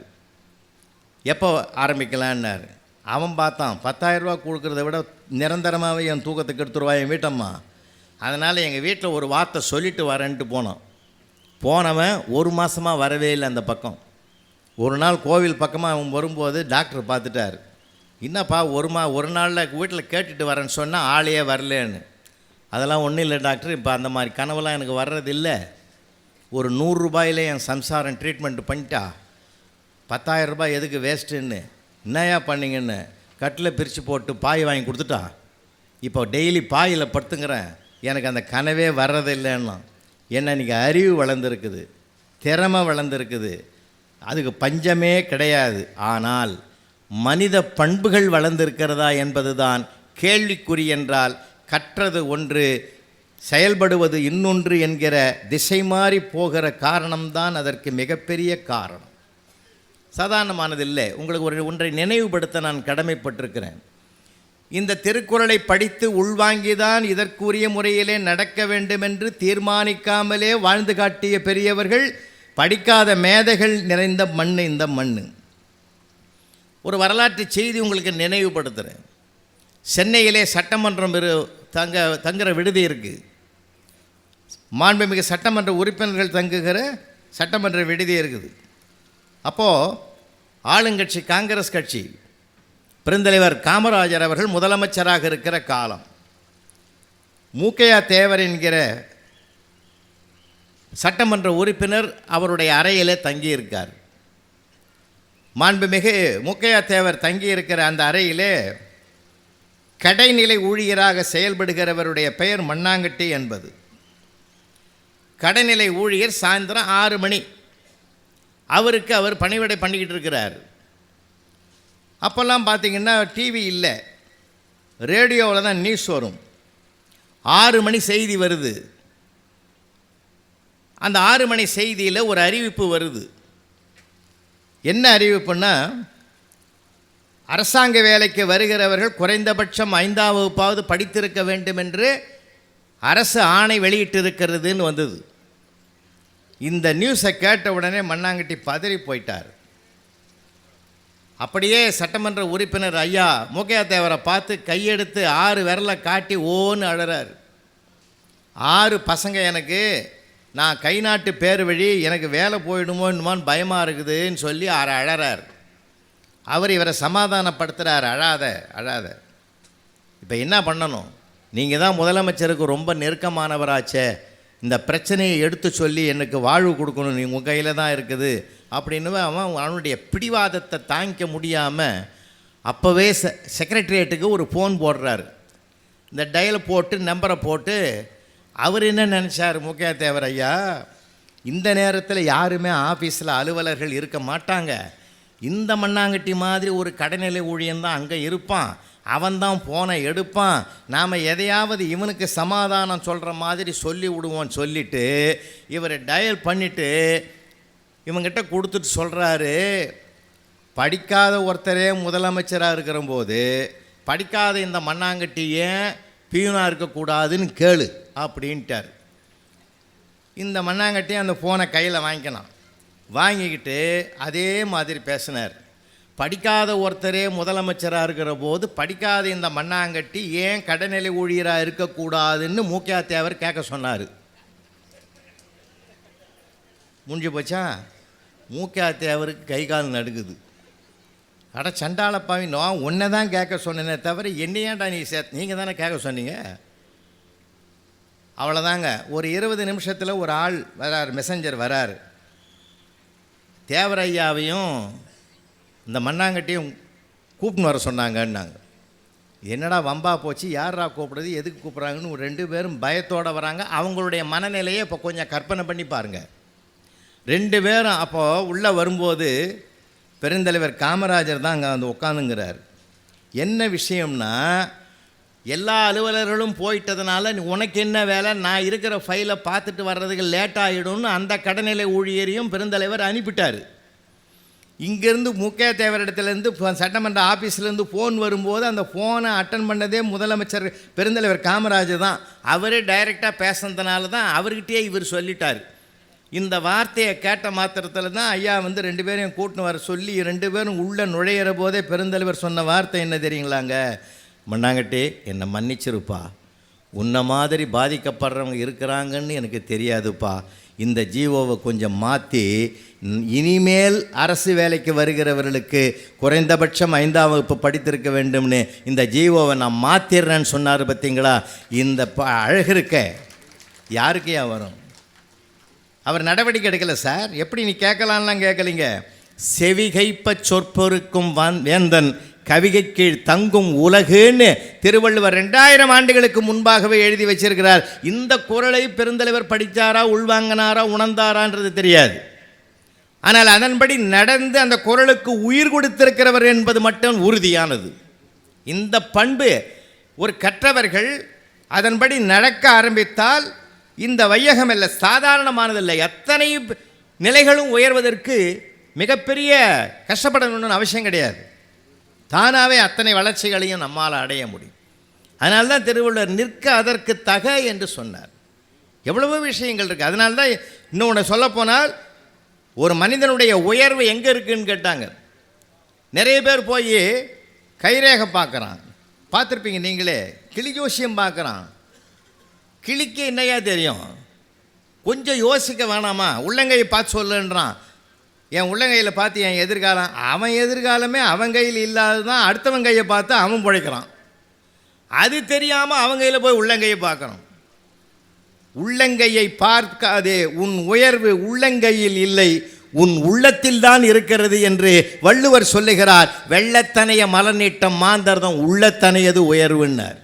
எப்போ ஆரம்பிக்கலான்னார். அவன் பார்த்தான், 10,000 ரூபா கொடுக்குறத விட நிரந்தரமாகவே என் தூக்கத்துக்கு எடுத்துருவா என் வீட்டம்மா. அதனால் எங்கள் வீட்டில் ஒரு வார்த்தை சொல்லிவிட்டு வரேன்ட்டு போனவன் 1 மாதமாக வரவே இல்லை அந்த பக்கம். ஒரு நாள் கோவில் பக்கமாக அவன் வரும்போது டாக்டர் பார்த்துட்டார். என்னப்பா ஒரு நாளில் வீட்டில் கேட்டுட்டு வரேன்னு சொன்னால் ஆளையே வரலேன்னு. அதெல்லாம் ஒன்றும் இல்லை டாக்டர், இப்போ அந்த மாதிரி கனவுலாம் எனக்கு வர்றதில்லை. ஒரு 100 ரூபாயிலே என் சம்சாரம் ட்ரீட்மெண்ட் பண்ணிட்டா, 10,000 ரூபாய் எதுக்கு வேஸ்ட்டுன்னு. என்னையா பண்ணிங்கன்னு கட்டில் பிரித்து போட்டு பாய் வாங்கி கொடுத்துட்டா. இப்போ டெய்லி பாயில் படுத்துங்கிறேன், எனக்கு அந்த கனவே வர்றதில்லைன்னா. என்ன இன்றைக்கி அறிவு வளர்ந்துருக்குது, திறமை வளர்ந்துருக்குது, அதுக்கு பஞ்சமே கிடையாது. ஆனால் மனித பண்புகள் வளர்ந்திருக்கிறதா என்பது தான் கேள்விக்குறி. என்றால் கற்றது ஒன்று, செயல்படுவது இன்னொன்று என்கிற திசை மாறி போகிற காரணம்தான் அதற்கு மிகப்பெரிய காரணம். சாதாரணமானதில்லை. உங்களுக்கு ஒன்றை நினைவுபடுத்த நான் கடமைப்பட்டிருக்கிறேன். இந்த திருக்குறளை படித்து உள்வாங்கிதான் இதற்குரிய முறையிலே நடக்க வேண்டுமென்று தீர்மானிக்காமலே வாழ்ந்து காட்டிய பெரியவர்கள், படிக்காத மேதைகள் நிறைந்த மண் இந்த மண். ஒரு வரலாற்று செய்தி உங்களுக்கு நினைவுபடுத்துகிறேன். சென்னையிலே சட்டமன்றம் தங்குற விடுதி இருக்குது. மாண்புமிகு சட்டமன்ற உறுப்பினர்கள் தங்குகிற சட்டமன்ற விடுதி இருக்குது. அப்போது ஆளுங்கட்சி காங்கிரஸ் கட்சி பெருந்தலைவர் காமராஜர் அவர்கள் முதலமைச்சராக இருக்கிற காலம், மூக்கையா தேவர் என்கிற சட்டமன்ற உறுப்பினர் அவருடைய அறையிலே தங்கியிருக்கார். மாண்புமிகு மூக்கையா தேவர் தங்கியிருக்கிற அந்த அறையிலே கடைநிலை ஊழியராக செயல்படுகிறவருடைய பெயர் மண்ணாங்கட்டி என்பது. கடைநிலை ஊழியர் சாயந்தரம் 6 மணி அவருக்கு அவர் பணிவிடை பண்ணிக்கிட்டு இருக்கிறார். அப்போல்லாம் பார்த்திங்கன்னா டிவி இல்லை, ரேடியோவில் தான் நியூஸ் வரும். 6 மணி செய்தி வருது. அந்த 6 மணி செய்தியில் ஒரு அறிவிப்பு வருது. என்ன அறிவிப்புன்னா, அரசாங்க வேலைக்கு வருகிறவர்கள் குறைந்தபட்சம் 5ஆம் வகுப்பாவது படித்திருக்க வேண்டும் என்று அரசு ஆணை வெளியிட்டிருக்கிறதுன்னு வந்தது. இந்த நியூஸை கேட்ட உடனே மண்ணாங்கட்டி பதறி போயிட்டார். அப்படியே சட்டமன்ற உறுப்பினர் ஐயா மூக்கையா தேவரை பார்த்து கையெடுத்து 6 விரலை காட்டி ஓன்னு அழறார். 6 பசங்க எனக்கு, நான் கை நாட்டு பேர் வழி, எனக்கு வேலை போயிடுமோன்னுமான்னு பயமாக இருக்குதுன்னு சொல்லி அழறார். அவர் இவரை சமாதானப்படுத்துகிறார், அழாத அழாத, இப்போ என்ன பண்ணணும், நீங்கள் தான் முதலமைச்சருக்கு ரொம்ப நெருக்கமானவராச்சே, இந்த பிரச்சனையை எடுத்து சொல்லி எனக்கு வாழ்வு கொடுக்கணும், நீ உங்கள் கையில் தான் இருக்குது அப்படின்னு அவனுடைய பிடிவாதத்தை தாங்கிக்க முடியாமல் அப்போவே செக்ரட்டரியேட்டுக்கு ஒரு ஃபோன் போடுறாரு. இந்த டயலை போட்டு நம்பரை போட்டு அவர் என்ன நினச்சார், மூக்கையா தேவர் ஐயா, இந்த நேரத்தில் யாருமே ஆஃபீஸில் அலுவலர்கள் இருக்க மாட்டாங்க, இந்த மண்ணாங்கட்டி மாதிரி ஒரு கடைநிலை ஊழியந்தான் அங்கே இருப்பான், அவன்தான் ஃபோனை எடுப்பான், நாம் எதையாவது இவனுக்கு சமாதானம் சொல்கிற மாதிரி சொல்லி விடுவோன்னு சொல்லிவிட்டு இவர் டயல் பண்ணிவிட்டு இவங்கிட்ட கொடுத்துட்டு சொல்கிறாரு, படிக்காத ஒருத்தரே முதலமைச்சராக இருக்கிறபோது படிக்காத இந்த மண்ணாங்கட்டி ஏன் பியூனாக இருக்கக்கூடாதுன்னு கேளு அப்படின்ட்டார். இந்த மண்ணாங்கட்டி அந்த ஃபோனை கையில் வாங்கிக்கணும், வாங்கிக்கிட்டு அதே மாதிரி பேசினார். படிக்காத ஒருத்தரே முதலமைச்சராக இருக்கிற போது படிக்காத இந்த மண்ணாங்கட்டி ஏன் கடைநிலை ஊழியராக இருக்கக்கூடாதுன்னு மூக்கையா தேவர் கேட்க சொன்னார். முடிஞ்சு போச்சா? மூக்கையா தேவருக்கு கை கால் நடுக்குது. அட சண்டாளப்பாவி, நான் உன்னை தான் கேட்க சொன்னேனே தவிர என்னையாண்டா நீ நீங்கள் தானே கேட்க சொன்னீங்க. அவ்வளோதாங்க. ஒரு 20 நிமிஷத்தில் ஒரு ஆள் வரார், மெசஞ்சர் வரார். தேவரையாவையும் இந்த மண்ணாங்கட்டியும் கூப்பிட்டு வர சொன்னாங்கன்னாங்க. என்னடா வம்பா போச்சு, யாரா கூப்பிடுறது, எதுக்கு கூப்பிட்றாங்கன்னு 2 பேரும் பயத்தோடு வராங்க. அவங்களுடைய மனநிலையை இப்போ கொஞ்சம் கற்பனை பண்ணி பாருங்கள். 2 பேரும் அப்போது உள்ளே வரும்போது பெருந்தலைவர் காமராஜர் தான் அங்கே வந்து உட்காந்துங்கிறார். என்ன விஷயம்னா, எல்லா அலுவலர்களும் போயிட்டதுனால உனக்கு என்ன வேலை, நான் இருக்கிற ஃபைலை பார்த்துட்டு வர்றதுக்கு லேட் ஆகிடும்னு அந்த கடைநிலை ஊழியரையும் பெருந்தலைவர் அனுப்பிட்டார். இங்கேருந்து மூக்கையா தேவரிடத்துலேருந்து சட்டமன்ற ஆஃபீஸ்லேருந்து ஃபோன் வரும்போது அந்த ஃபோனை அட்டன் பண்ணதே முதலமைச்சர் பெருந்தலைவர் காமராஜர் தான். அவரே டைரெக்டாக பேசுனதுனால தான் அவர்கிட்டயே இவர் சொல்லிட்டார். இந்த வார்த்தையை கேட்ட மாத்திரத்தில் தான் ஐயா வந்து 2 பேரையும் கூட்டின்னு வர சொல்லி 2 பேரும் உள்ளே நுழையிற போதே பெருந்தலைவர் சொன்ன வார்த்தை என்ன தெரியுங்களாங்க, மண்ணாங்கட்டி என்னை மன்னிச்சிருப்பா, உன்னை மாதிரி பாதிக்கப்படுறவங்க இருக்கிறாங்கன்னு எனக்கு தெரியாதுப்பா, இந்த ஜீவோவை கொஞ்சம் மாற்றி இனிமேல் அரசு வேலைக்கு வருகிறவர்களுக்கு குறைந்தபட்சம் 5ஆம் வகுப்பு படித்திருக்க வேண்டும்னு இந்த ஜீவோவை நான் மாற்றிடுறேன்னு சொன்னார். பார்த்தீங்களா? இந்த அழகு இருக்க யாருக்கையா வரும்? அவர் நடவடிக்கை எடுக்கலை சார். எப்படி நீ கேட்கலான்லாம் கேட்கலிங்க. செவிகைப்ப சொற்பொருக்கும் வேந்தன் கவிகை கீழ் தங்கும் உலகுன்னு திருவள்ளுவர் 2000 ஆண்டுகளுக்கு முன்பாகவே எழுதி வச்சிருக்கிறார். இந்த குறளை பெருந்தலைவர் படித்தாரா, உள்வாங்கினாரா, உணர்ந்தாரான்றது தெரியாது. ஆனால் அதன்படி நடந்து அந்த குறளுக்கு உயிர் கொடுத்திருக்கிறவர் என்பது மட்டும் உறுதியானது. இந்த பண்பு ஒரு கற்றவர்கள் அதன்படி நடக்க ஆரம்பித்தால் இந்த வையகம் இல்லை, சாதாரணமானதில்லை. எத்தனை நிலைகளும் உயர்வதற்கு மிகப்பெரிய கஷ்டப்படணும்னு அவசியம் கிடையாது. தானாகவே அத்தனை வளர்ச்சிகளையும் நம்மால் அடைய முடியும். அதனால தான் திருவள்ளுவர் நிற்க அதற்கு தக என்று சொன்னார். எவ்வளவோ விஷயங்கள் இருக்குது. அதனால தான் இன்னொன்று சொல்லப்போனால் ஒரு மனிதனுடைய உயர்வு எங்கே இருக்குதுன்னு கேட்டாங்க. நிறைய பேர் போய் கைரேகை பார்க்குறான், பார்த்துருப்பீங்க நீங்களே. கிளி ஜோசியம் பார்க்குறான். கிளிக்கு என்னையா தெரியும்? கொஞ்சம் யோசிக்க வேணாமா? உள்ளங்கையை பார்த்து சொல்லுன்றான். என் உள்ளங்கையில் பார்த்து என் எதிர்காலம், அவன் எதிர்காலமே அவன் கையில் இல்லாது தான் அடுத்தவன் கையை பார்த்து அவன் பிழைக்கிறான். அது தெரியாமல் அவன் கையில் போய் உள்ளங்கையை பார்க்குறான். உள்ளங்கையை பார்க்காதே, உன் உயர்வு உள்ளங்கையில் இல்லை, உன் உள்ளத்தில் தான் இருக்கிறது என்று வள்ளுவர் சொல்லுகிறார். வெள்ளத்தனைய மலநீட்டம் மாந்தர்தம் உள்ளத்தனையது உயர்வுன்னார்.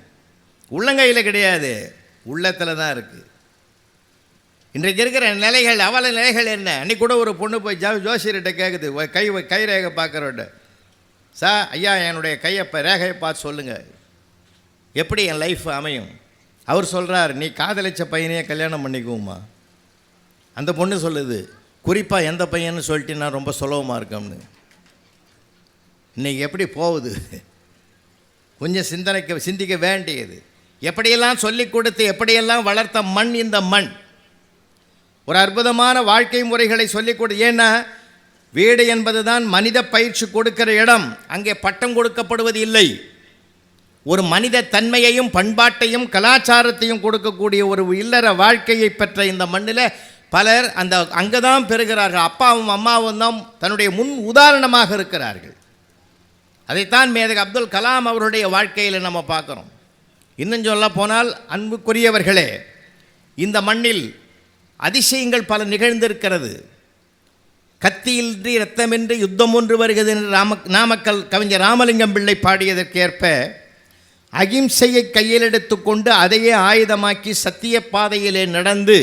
உள்ளங்கையில் கிடையாது, உள்ளத்தில் தான் இருக்குது. இன்றைக்கு இருக்கிற நிலைகள், அவல நிலைகள் என்ன? அன்றைக்கி கூட ஒரு பொண்ணு போய் ஜோசியர்கிட்ட கேட்குது, கை ரேகை பார்க்குறவட்ட, சார் ஐயா என்னுடைய ரேகையை பார்த்து சொல்லுங்கள், எப்படி என் லைஃப் அமையும்? அவர் சொல்கிறார், நீ காதலிச்ச பையனையே கல்யாணம் பண்ணிக்குவோம்மா. அந்த பொண்ணு சொல்லுது, குறிப்பாக எந்த பையன்னு சொல்லிட்டு நான் ரொம்ப சுலபமாக இருக்கோம்னு. இன்றைக்கி எப்படி போகுது கொஞ்சம் சிந்திக்க வேண்டியது. எப்படியெல்லாம் சொல்லிக் கொடுத்து எப்படியெல்லாம் வளர்த்த மண் இந்த மண். ஒரு அற்புதமான வாழ்க்கை முறைகளை சொல்லிக் கொடு. ஏன்னா வீடு என்பது தான் மனித பயிற்சி கொடுக்கிற இடம். அங்கே பட்டம் கொடுக்கப்படுவது இல்லை. ஒரு மனித தன்மையையும் பண்பாட்டையும் கலாச்சாரத்தையும் கொடுக்கக்கூடிய ஒரு இல்லற வாழ்க்கையை பெற்ற இந்த மண்ணில் பலர் அங்கே தான் பெறுகிறார்கள். அப்பாவும் அம்மாவும் தான் தன்னுடைய முன் உதாரணமாக இருக்கிறார்கள். அதைத்தான் மேதக அப்துல் கலாம் அவருடைய வாழ்க்கையில் நம்ம பார்க்குறோம். இன்னும் சொல்ல போனால் அன்புக்குரியவர்களே, இந்த மண்ணில் அதிசயங்கள் பல நிகழ்ந்திருக்கிறது. கத்தியின்றி இரத்தமின்றி யுத்தம் ஒன்று வருகிறது என்று நாமக்கல் கவிஞர் ராமலிங்கம் பிள்ளை பாடியதற்கேற்ப அகிம்சையை கையில் எடுத்துக்கொண்டு அதையே ஆயுதமாக்கி சத்திய பாதையிலே நடந்து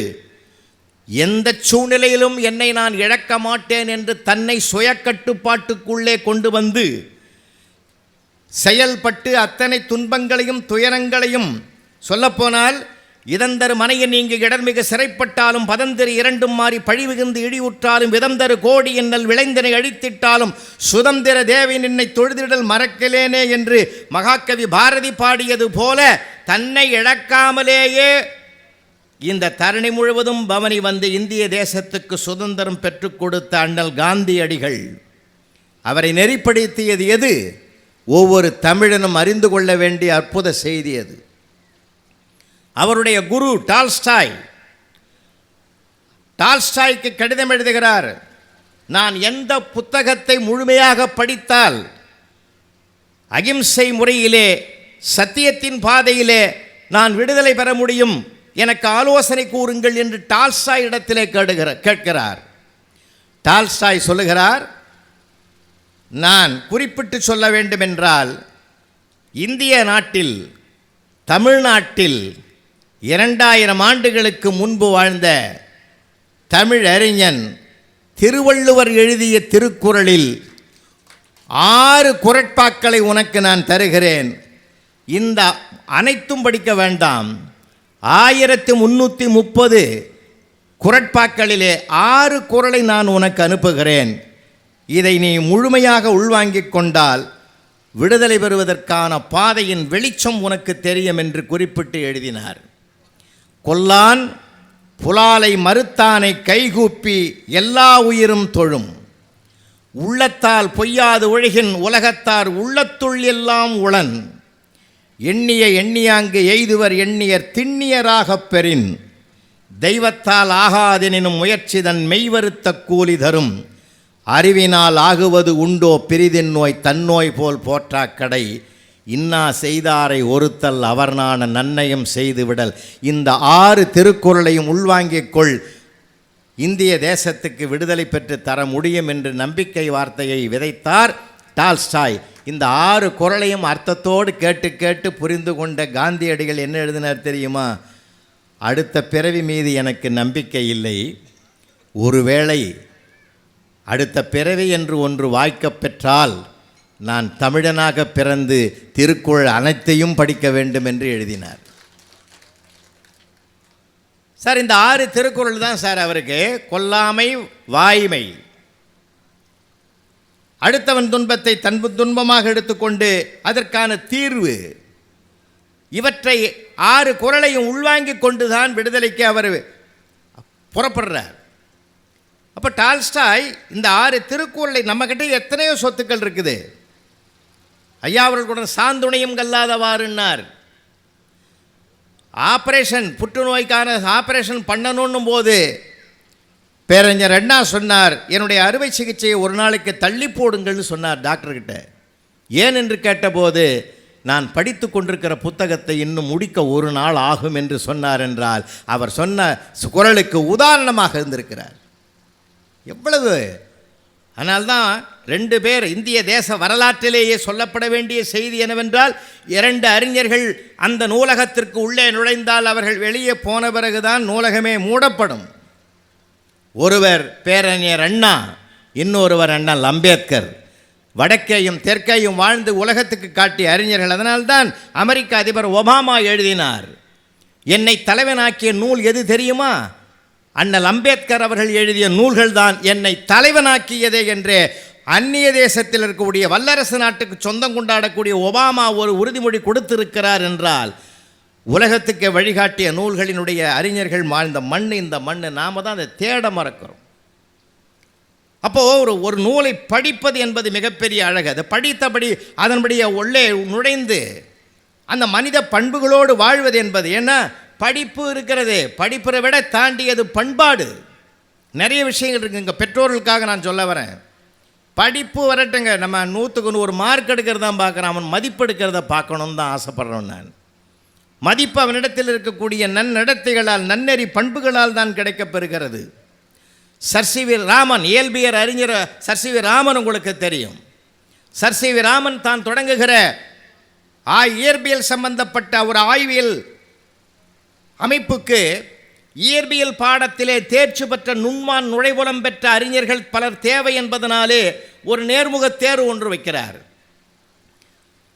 எந்த சூழ்நிலையிலும் என்னை நான் இழக்க மாட்டேன் என்று தன்னை சுய கட்டுப்பாட்டுக்குள்ளே கொண்டு வந்து செயல்பட்டு அத்தனை துன்பங்களையும் துயரங்களையும் சொல்லப்போனால் இதந்தரு மனையை நீங்கி இடர்மிகு சிறைப்பட்டாலும் பதந்தரு இரண்டும் மாறி பழிவுகிந்து இழிவுற்றாலும் விதந்தரு கோடி என்னல் விளைந்தனை அழித்திட்டாலும் சுதந்திர தேவி நின்னை தொழுதிடல் மறக்கலேனே என்று மகாகவி பாரதி பாடியது போல தன்னை இழக்காமலேயே இந்த தரணி முழுவதும் பவனி வந்து இந்திய தேசத்துக்கு சுதந்திரம் பெற்றுக் கொடுத்த அண்ணல் காந்தியடிகள். அவரை நெறிப்படுத்தியது எது? ஒவ்வொரு தமிழனும் அறிந்து கொள்ள வேண்டிய அற்புத செய்தி அது. அவருடைய குரு டால்ஸ்டாய்க்கு கடிதம் எழுதுகிறார். நான் எந்த புத்தகத்தை முழுமையாக படித்தால் அகிம்சை முறையிலே சத்தியத்தின் பாதையிலே நான் விடுதலை பெற முடியும், எனக்கு ஆலோசனை கூறுங்கள் என்று டால்ஸ்டாய் இடத்திலே கேட்கிறார். டால்ஸ்டாய் சொல்லுகிறார், நான் குறிப்பிட்டு சொல்ல வேண்டுமென்றால் இந்திய நாட்டில் தமிழ்நாட்டில் 2000 ஆண்டுகளுக்கு முன்பு வாழ்ந்த தமிழ் அறிஞன் திருவள்ளுவர் எழுதிய திருக்குறளில் 6 குறட்பாக்களை உனக்கு நான் தருகிறேன். இந்த அனைத்தும் படிக்க வேண்டாம். 1330 குறட்பாக்களிலே 6 குறளை நான் உனக்கு அனுப்புகிறேன். இதை நீ முழுமையாக உள்வாங்கிக் கொண்டால் விடுதலை பெறுவதற்கான பாதையின் வெளிச்சம் உனக்கு தெரியும் என்று குறிப்பிட்டு எழுதினார். கொல்லான் புலாலை மறுத்தானை கைகூப்பி எல்லா உயிரும் தொழும். உள்ளத்தால் பொய்யாது ஒழுகின் உலகத்தார் உள்ளத்துள் எல்லாம் உளன். எண்ணிய எண்ணியாங்கு எய்துவர் எண்ணியர் திண்ணியராகப் பெறின். தெய்வத்தால் ஆகாதெனினும் முயற்சி தன் மெய்வருத்த கூலி தரும். அறிவினால் ஆகுவது உண்டோ பிரிதின் நோய் தன்னோய் போல் போற்றாக்கடை. இன்னா செய்தாரை ஒருத்தல் அவர் நாண நன்னயம் செய்துவிடல். இந்த 6 திருக்குறளையும் உள்வாங்கிக் கொள், இந்திய தேசத்துக்கு விடுதலை பெற்று தர முடியும் என்று நம்பிக்கை வார்த்தையை விதைத்தார் டால்ஸ்டாய். இந்த 6 குறளையும் அர்த்தத்தோடு கேட்டு கேட்டு புரிந்து கொண்ட காந்தியடிகள் என்ன எழுதினார் தெரியுமா? அடுத்த பிறவி மீது எனக்கு நம்பிக்கை இல்லை, ஒருவேளை அடுத்த பிறவி என்று ஒன்று வாய்க்கப் பெற்றால் நான் தமிழனாக பிறந்து திருக்குறள் அனைத்தையும் படிக்க வேண்டும் என்று எழுதினார். சார், இந்த 6 திருக்குறள் தான் சார் அவருக்கு கொல்லாமை, வாய்மை, அடுத்தவன் துன்பத்தை தன் துன்பமாக எடுத்துக்கொண்டு அதற்கான தீர்வு, இவற்றை 6 குறளையும் உள்வாங்கிக் கொண்டுதான் விடுதலைக்கு அவர் புறப்படுறார். அப்போ டால்ஸ்டாய் இந்த 6 திருக்குறளை, நம்மக்கிட்ட எத்தனையோ சொத்துக்கள் இருக்குது. ஐயா அவர்களுடன் சாந்துணையும் கல்லாதவாறுன்னார். ஆப்ரேஷன், புற்றுநோய்க்கான ஆப்ரேஷன் பண்ணணுன்னும் போது பேரறிஞர் அண்ணா சொன்னார், என்னுடைய அறுவை சிகிச்சையை ஒரு நாளைக்கு தள்ளி போடுங்கள்னு சொன்னார் டாக்டர்கிட்ட. ஏன் என்று கேட்டபோது, நான் படித்து கொண்டிருக்கிற புத்தகத்தை இன்னும் முடிக்க ஒரு நாள் ஆகும் என்று சொன்னார் என்றால் அவர் சொன்ன குறளுக்கு உதாரணமாக இருந்திருக்கிறார். எவ்வளவு! அதனால்தான் 2 பேர் இந்திய தேச வரலாற்றிலேயே சொல்லப்பட வேண்டிய செய்தி என்னவென்றால், 2 அறிஞர்கள் அந்த நூலகத்திற்கு உள்ளே நுழைந்தால் அவர்கள் வெளியே போன பிறகுதான் நூலகமே மூடப்படும். ஒருவர் பேரறிஞர் அண்ணா, இன்னொருவர் அண்ணல் அம்பேத்கர். வடக்கேயும் தெற்கேயும் வாழ்ந்து உலகத்துக்கு காட்டிய அறிஞர்கள். அதனால்தான் அமெரிக்க அதிபர் ஒபாமா எழுதினார், என்னை தலைவனாக்கிய நூல் எது தெரியுமா? அண்ணல் அம்பேத்கர் அவர்கள் எழுதிய நூல்கள் தான் என்னை தலைவனாக்கியதே என்று அந்நிய தேசத்தில் இருக்கக்கூடிய வல்லரசு நாட்டுக்கு சொந்தம் கொண்டாடக்கூடிய ஒபாமா ஒரு உறுதிமொழி கொடுத்திருக்கிறார் என்றால், உலகத்துக்கு வழிகாட்டிய நூல்களினுடைய அறிஞர்கள் வாழ்ந்த மண் இந்த மண். நாம் தான் அதை தேட மறக்கிறோம். அப்போது ஒரு நூலை படிப்பது என்பது மிகப்பெரிய அழகு. அதை படித்தபடி அதன்படியே உள்ளே நுழைந்து அந்த மனித பண்புகளோடு வாழ்வது என்பது. ஏன்னா படிப்பு இருக்கிறது, படிப்பை விட தாண்டியது பண்பாடு. நிறைய விஷயங்கள் இருக்குது. இங்கே பெற்றோர்களுக்காக நான் சொல்ல வரேன். படிப்பு வரட்டுங்க, நம்ம 100க்கு 100 மார்க் எடுக்கிறது தான் பார்க்குறோம், அவன் மதிப்பு எடுக்கிறத பார்க்கணுன்னு தான் ஆசைப்படுறோம். நான் மதிப்பு அவனிடத்தில் இருக்கக்கூடிய நன்னடத்தைகளால் நன்னெறி பண்புகளால் தான் கிடைக்கப்பெறுகிறது. சர் சி வி ராமன், இயல்பியர் அறிஞர் சர் சி வி ராமன் உங்களுக்கு தெரியும். சர் சி வி ராமன் தான் தொடங்குகிற இயற்பியல் சம்பந்தப்பட்ட ஒரு ஆய்வியல் அமைப்புக்கு இயற்பியல் பாடத்திலே தேர்ச்சி பெற்ற நுண்மான் நுழைவுலம் பெற்ற அறிஞர்கள் பலர் தேவை என்பதனாலே ஒரு நேர்முக தேர்வு ஒன்று வைக்கிறார்.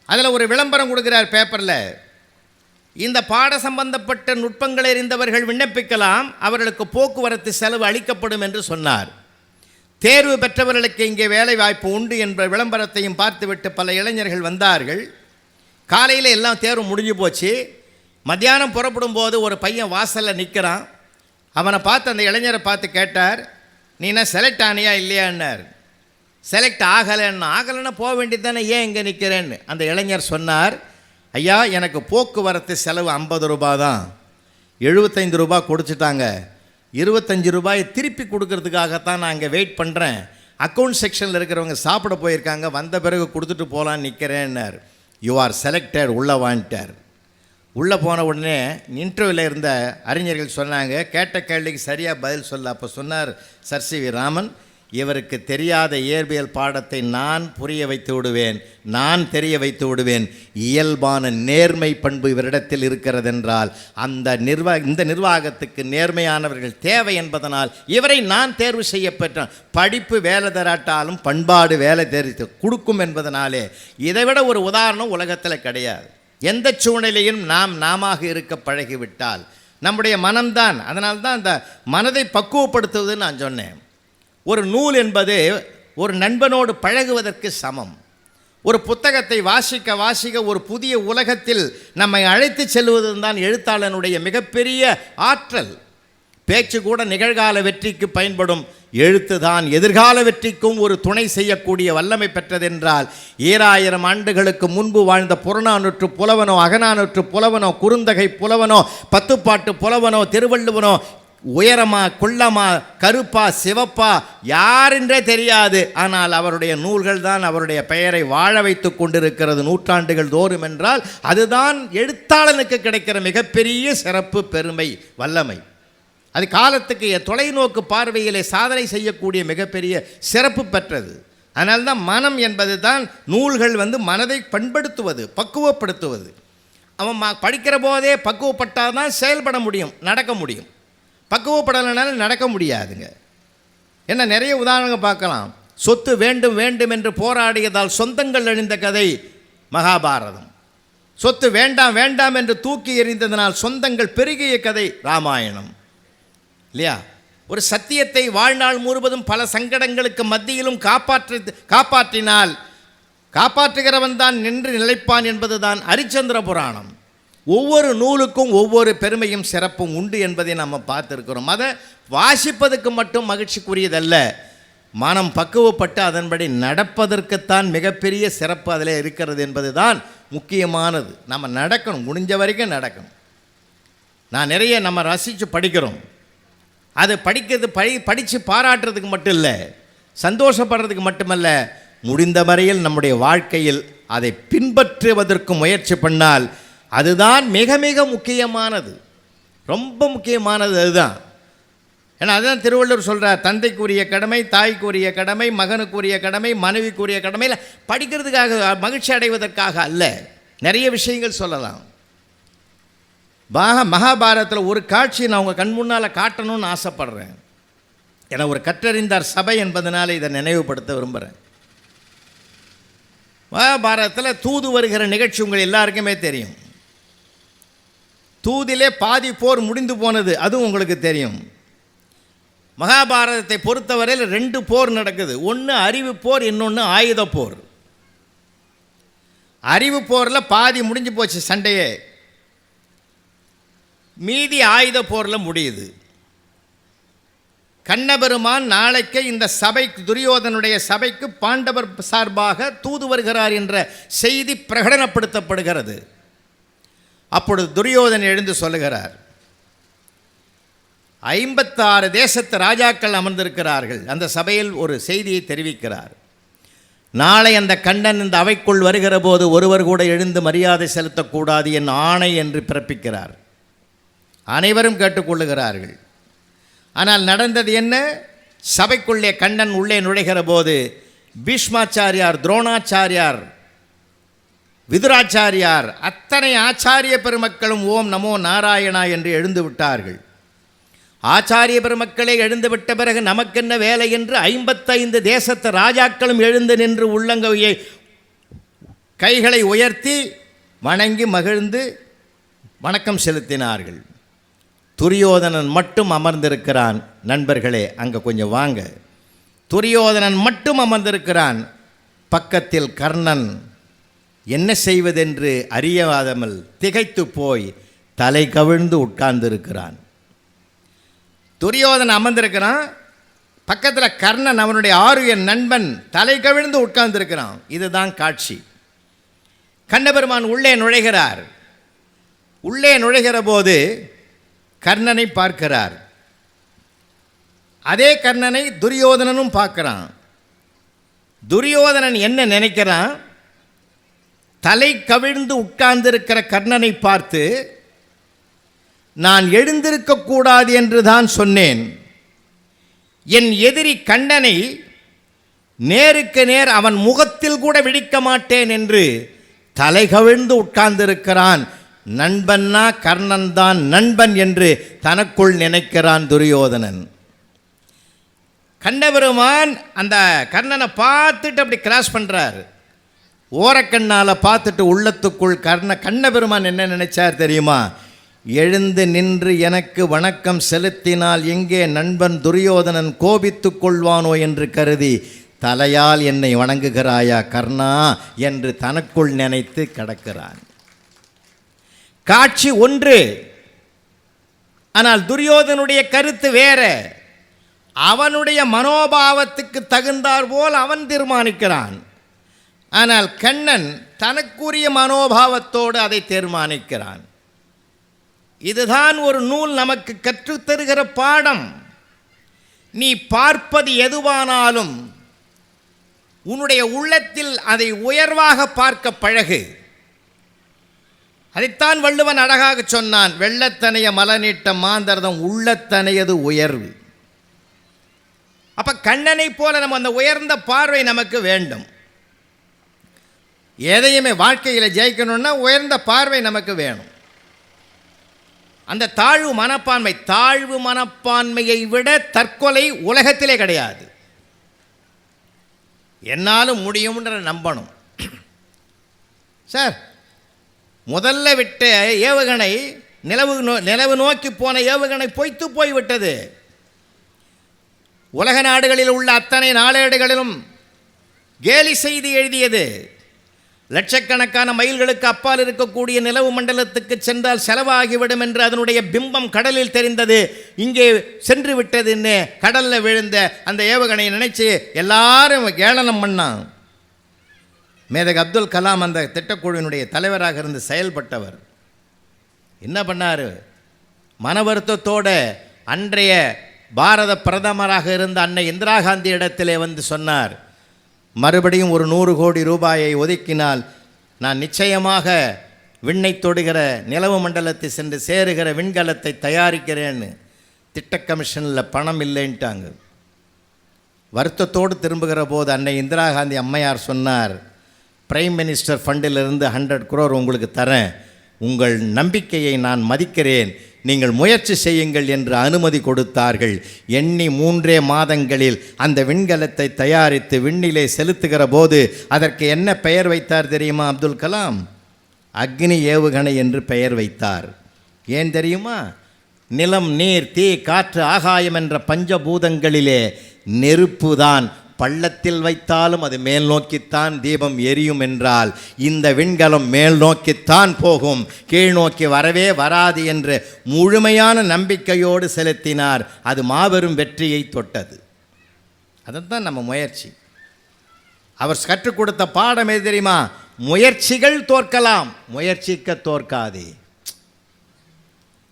அதில் ஒரு விளம்பரம் கொடுக்கிறார் பேப்பரில். இந்த பாட சம்பந்தப்பட்ட நுட்பங்களை அறிந்தவர்கள் விண்ணப்பிக்கலாம், அவர்களுக்கு போக்குவரத்து செலவு அளிக்கப்படும் என்று சொன்னார். தேர்வு பெற்றவர்களுக்கு இங்கே வேலை வாய்ப்பு உண்டு என்ற விளம்பரத்தையும் பார்த்துவிட்டு பல இளைஞர்கள் வந்தார்கள். காலையில் எல்லாம் தேர்வு முடிஞ்சு போச்சு. மத்தியானம் புறப்படும் போது ஒரு பையன் வாசலில் நிற்கிறான். அவனை பார்த்து அந்த இளைஞரை பார்த்து கேட்டார், நீ என்ன செலக்ட் ஆனியா இல்லையான்னார். செலக்ட் ஆகலைன்னா போக வேண்டியது தானே, ஏன் இங்கே நிற்கிறேன்னு. அந்த இளைஞர் சொன்னார், ஐயா எனக்கு போக்குவரத்து செலவு 50 ரூபா தான், 75 ரூபா கொடுத்துட்டாங்க, 25 ரூபாயை திருப்பி கொடுக்கறதுக்காகத்தான் நான் இங்கே வெயிட் பண்ணுறேன். அக்கௌண்ட் செக்ஷனில் இருக்கிறவங்க சாப்பிட போயிருக்காங்க, வந்த பிறகு கொடுத்துட்டு போகலான்னு நிற்கிறேன்னார். யூ ஆர் செலக்டட், உள்ளே வாங்கிட்டார். உள்ளே போன உடனே இன்டர்வியூவில் இருந்த அறிஞர்கள் சொன்னாங்க, கேட்ட கேள்விக்கு சரியாக பதில் சொல்ல. அப்போ சொன்னார் சர் சி வி ராமன், இவருக்கு தெரியாத இயற்பியல் பாடத்தை நான் புரிய வைத்து விடுவேன், நான் தெரிய வைத்து விடுவேன். இயல்பான நேர்மை பண்பு இவரிடத்தில் இருக்கிறதென்றால் இந்த நிர்வாகத்துக்கு நேர்மையானவர்கள் தேவை என்பதனால் இவரை நான் தேர்வு செய்ய பெற்றேன். படிப்பு வேலை தராட்டாலும் பண்பாடு வேலை தெரிவித்து கொடுக்கும் என்பதனாலே இதைவிட ஒரு உதாரணம் உலகத்தில் கிடையாது. எந்த சூழ்நிலையும் நாமாக இருக்க பழகிவிட்டால் நம்முடைய மனம்தான். அதனால்தான் அந்த மனதை பக்குவப்படுத்துவதுன்னு நான் சொன்னேன். ஒரு நூல் என்பது ஒரு நண்பனோடு பழகுவதற்கு சமம். ஒரு புத்தகத்தை வாசிக்க ஒரு புதிய உலகத்தில் நம்மை அழைத்து செல்வது தான் எழுத்தாளனுடைய மிகப்பெரிய ஆற்றல். பேச்சு கூட நிகழ்கால வெற்றிக்கு பயன்படும், எழுத்து தான் எதிர்கால வெற்றிக்கும் ஒரு துணை செய்யக்கூடிய வல்லமை பெற்றதென்றால் 2000 ஆண்டுகளுக்கு முன்பு வாழ்ந்த புறநானூற்று புலவனோ, அகநானூற்று புலவனோ, குறுந்தகை புலவனோ, பத்துப்பாட்டு புலவனோ, திருவள்ளுவனோ, உயரமா குள்ளமா கருப்பா சிவப்பா யாரென்றே தெரியாது, ஆனால் அவருடைய நூல்கள் தான் அவருடைய பெயரை வாழ வைத்து கொண்டிருக்கிறது நூற்றாண்டுகள் தோறும் என்றால் அதுதான் எழுத்தாளனுக்கு கிடைக்கிற மிகப்பெரிய சிறப்பு, பெருமை, வல்லமை. அது காலத்துக்கு தொலைநோக்கு பார்வையிலே சாதனை செய்யக்கூடிய மிகப்பெரிய சிறப்பு பெற்றது. அதனால்தான் மனம் என்பது தான் நூல்கள் மனதை பண்படுத்துவது, பக்குவப்படுத்துவது. அவன் படிக்கிற போதே பக்குவப்பட்டால் தான் செயல்பட முடியும், நடக்க முடியும். பக்குவப்படலைனாலும் நடக்க முடியாதுங்க. என்ன நிறைய உதாரணங்கள் பார்க்கலாம். சொத்து வேண்டும் வேண்டும் என்று போராடியதால் சொந்தங்கள் அழிந்த கதை மகாபாரதம். சொத்து வேண்டாம் வேண்டாம் என்று தூக்கி எறிந்ததனால் சொந்தங்கள் பெருகிய கதை ராமாயணம். இல்லையா? ஒரு சத்தியத்தை வாழ்நாள் முழுவதும் பல சங்கடங்களுக்கு மத்தியிலும் காப்பாற்றினால் காப்பாற்றுகிறவன் தான் நின்று நிலைப்பான் என்பதுதான் ஹரிச்சந்திர புராணம். ஒவ்வொரு நூலுக்கும் ஒவ்வொரு பெருமையும் சிறப்பும் உண்டு என்பதை நம்ம பார்த்துருக்கிறோம். அதை வாசிப்பதற்கு மட்டும் மகிழ்ச்சிக்குரியதல்ல, மனம் பக்குவப்பட்டு அதன்படி நடப்பதற்குத்தான் மிகப்பெரிய சிறப்பு அதில் இருக்கிறது என்பது தான் முக்கியமானது. நம்ம நடக்கணும், முடிஞ்ச வரைக்கும் நடக்கணும். நம்ம ரசித்து படிக்கிறோம், அது படித்து பாராட்டுறதுக்கு மட்டும் இல்லை, சந்தோஷப்படுறதுக்கு மட்டுமல்ல, முடிந்த வரையில் நம்முடைய வாழ்க்கையில் அதை பின்பற்றுவதற்கு முயற்சி பண்ணால் அதுதான் மிக மிக முக்கியமானது, ரொம்ப முக்கியமானது அதுதான். ஏன்னா அதுதான் திருவள்ளுவர் சொல்கிறார், தந்தைக்குரிய கடமை, தாய்க்குரிய கடமை, மகனுக்குரிய கடமை, மனைவிக்குரிய கடமையில் படிக்கிறதுக்காக மகிழ்ச்சி அடைவதற்காக அல்ல. நிறைய விஷயங்கள் சொல்லலாம். மகாபாரதத்தில் ஒரு காட்சி நான் உங்கள் கண் முன்னால் காட்டணும்னு ஆசைப்படுறேன். ஏன்னா ஒரு கற்றறிந்தார் சபை என்பதனால இதை நினைவுபடுத்த விரும்புகிறேன். மகாபாரதத்தில் தூது வருகிற நிகழ்ச்சி உங்கள் எல்லாருக்குமே தெரியும். தூதிலே பாதி போர் முடிந்து போனது, அதுவும் உங்களுக்கு தெரியும். மகாபாரதத்தை பொறுத்தவரையில் 2 போர் நடக்குது. ஒன்று அறிவு போர், இன்னொன்று ஆயுத போர். அறிவு போரில் பாதி முடிஞ்சு போச்சு சண்டையே, மீதி ஆயுத போரில் முடியுது. கண்ணபெருமான் நாளைக்கு இந்த சபைக்கு, துரியோதனுடைய சபைக்கு பாண்டவர் சார்பாக தூது வருகிறார் என்ற செய்தி பிரகடனப்படுத்தப்படுகிறது. அப்பொழுது துரியோதன் எழுந்து சொல்லுகிறார், 56 தேசத்து ராஜாக்கள் அமர்ந்திருக்கிறார்கள். அந்த சபையில் ஒரு செய்தியை தெரிவிக்கிறார். நாளை அந்த கண்ணன் இந்த அவைக்குள் வருகிற போது ஒருவர் கூட எழுந்து மரியாதை செலுத்தக்கூடாது என் ஆணை என்று பிறப்பிக்கிறார். அனைவரும் கேட்டுக்கொள்ளுகிறார்கள். ஆனால் நடந்தது என்ன? சபைக்குள்ளே கண்ணன் உள்ளே நுழைகிற போது பீஷ்மாச்சாரியார், துரோணாச்சாரியார், விதுராச்சாரியார், அத்தனை ஆச்சாரிய பெருமக்களும் ஓம் நமோ நாராயணா என்று எழுந்து விட்டார்கள். ஆச்சாரிய பெருமக்களே எழுந்துவிட்ட பிறகு நமக்கென்ன வேலை என்று 55 தேசத்து ராஜாக்களும் எழுந்து நின்று உள்ளங்கையை கைகளை உயர்த்தி வணங்கி மகிழ்ந்து வணக்கம் செலுத்தினார்கள். துரியோதனன் மட்டும் அமர்ந்திருக்கிறான். நண்பர்களே, அங்கே கொஞ்சம் வாங்க. துரியோதனன் மட்டும் அமர்ந்திருக்கிறான். பக்கத்தில் கர்ணன் என்ன செய்வதென்று அறியாதமல் திகைத்து போய் தலை கவிழ்ந்து உட்கார்ந்திருக்கிறான். துரியோதனன் அமர்ந்திருக்கிறான். பக்கத்தில் கர்ணன், அவனுடைய ஆருய நண்பன், தலை கவிழ்ந்து உட்கார்ந்திருக்கிறான். இதுதான் காட்சி. கண்ணபெருமான் உள்ளே நுழைகிறார். உள்ளே நுழைகிற போது கர்ணனை பார்க்கிறார். அதே கர்ணனை துரியோதனனும் பார்க்கிறான். துரியோதனன் என்ன நினைக்கிறான்? தலை கவிழ்ந்து உட்கார்ந்திருக்கிற கர்ணனை பார்த்து, நான் எழுந்திருக்கக்கூடாது என்று தான் சொன்னேன். என் எதிரி கண்ணனை நேருக்கு நேர் அவன் முகத்தில் கூட விழிக்க மாட்டேன் என்று தலை கவிழ்ந்து உட்கார்ந்திருக்கிறான். நண்பன்னா கர்ணன் தான் நண்பன் என்று தனக்குள் நினைக்கிறான் துரியோதனன். கண்ணபெருமான் அந்த கர்ணனை பார்த்துட்டு அப்படி கிராஸ் பண்ணுறார். ஓரக்கண்ணால் பார்த்துட்டு உள்ளத்துக்குள் கண்ணபெருமான் என்ன நினைச்சார் தெரியுமா? எழுந்து நின்று எனக்கு வணக்கம் செலுத்தினால் எங்கே நண்பன் துரியோதனன் கோபித்துக் கொள்வானோ என்று கருதி தலையால் என்னை வணங்குகிறாயா கர்ணா என்று தனக்குள் நினைத்து கிடக்கிறான். காட்சி ஒன்று. ஆனால் துரியோதனுடைய கருத்து வேற. அவனுடைய மனோபாவத்துக்கு தகுந்தார் போல் அவன் தீர்மானிக்கிறான். ஆனால் கண்ணன் தனக்குரிய மனோபாவத்தோடு அதை தீர்மானிக்கிறான். இதுதான் ஒரு நூல் நமக்கு கற்றுத்தருகிற பாடம். நீ பார்ப்பது எதுவானாலும் உன்னுடைய உள்ளத்தில் அதை உயர்வாக பார்க்க பழகு. அதைத்தான் வள்ளுவன் அழகாக சொன்னான், வெள்ளத்தனைய மலநீட்ட மாந்தர்தம் உள்ளத்தனையது உயர்வு. அப்ப கண்ணனை போல நம்ம அந்த உயர்ந்த பார்வை நமக்கு வேண்டும். எதையுமே வாழ்க்கையில் ஜெயிக்கணும்னா உயர்ந்த பார்வை நமக்கு வேணும். அந்த தாழ்வு மனப்பான்மையை விட தற்கொலை உலகத்திலே கிடையாது. என்னாலும் முடியும்ன்ற நம்பணும். சார், முதல்ல விட்ட ஏவுகணை நிலவு நோக்கி போன ஏவுகணை பொய்த்து போய்விட்டது. உலக நாடுகளில் உள்ள அத்தனை நாளேடுகளிலும் கேலி செய்தி எழுதியது. லட்சக்கணக்கான மைல்களுக்கு அப்பால் இருக்கக்கூடிய நிலவு மண்டலத்துக்கு சென்றால் செலவாகிவிடும் என்று அதனுடைய பிம்பம் கடலில் தெரிந்தது. இங்கே சென்று விட்டதுன்னு கடலில் விழுந்த அந்த ஏவுகணையை நினைச்சு எல்லாரும் ஏளனம் பண்ணான். மேதகு அப்துல் கலாம் அந்த திட்டக்குழுவினுடைய தலைவராக இருந்து செயல்பட்டவர் என்ன பண்ணார்? மன வருத்தத்தோட அன்றைய பாரத பிரதமராக இருந்த அன்னை இந்திரா காந்தி இடத்திலே வந்து சொன்னார், மறுபடியும் ஒரு 100 கோடி ரூபாயை ஒதுக்கினால் நான் நிச்சயமாக விண்ணை தொடுகிற நிலவு மண்டலத்தை சென்று சேருகிற விண்கலத்தை தயாரிக்கிறேன்னு. திட்ட கமிஷனில் பணம் இல்லைன்ட்டாங்க. வருத்தத்தோடு திரும்புகிற போது அன்னை இந்திரா காந்தி அம்மையார் சொன்னார், பிரைம் மினிஸ்டர் ஃபண்டிலிருந்து 100 crore உங்களுக்கு தரேன், உங்கள் நம்பிக்கையை நான் மதிக்கிறேன், நீங்கள் முயற்சி செய்யுங்கள் என்று அனுமதி கொடுத்தார்கள். எண்ணி 3 மாதங்களில் அந்த விண்கலத்தை தயாரித்து விண்ணிலே செலுத்துகிற போது அதற்கு என்ன பெயர் வைத்தார் தெரியுமா? அப்துல் கலாம் அக்னி ஏவுகணை என்று பெயர் வைத்தார். ஏன் தெரியுமா? நிலம், நீர், தீ, காற்று, ஆகாயம் என்ற பஞ்சபூதங்களிலே நெருப்புதான் பள்ளத்தில் வைத்தாலும் அது மேல் நோக்கித்தான் தீபம் எரியும் என்றால் இந்த விண்கலம் மேல் நோக்கித்தான் போகும், கீழ் நோக்கி வரவே வராது என்று முழுமையான நம்பிக்கையோடு செலுத்தினார். அது மாபெரும் வெற்றியை தொட்டது. அதைத்தான் நம்ம முயற்சி. அவர் கற்றுக் கொடுத்த பாடம் எது தெரியுமா? முயற்சிகள் தோற்கலாம், முயற்சிக்க தோற்காதே.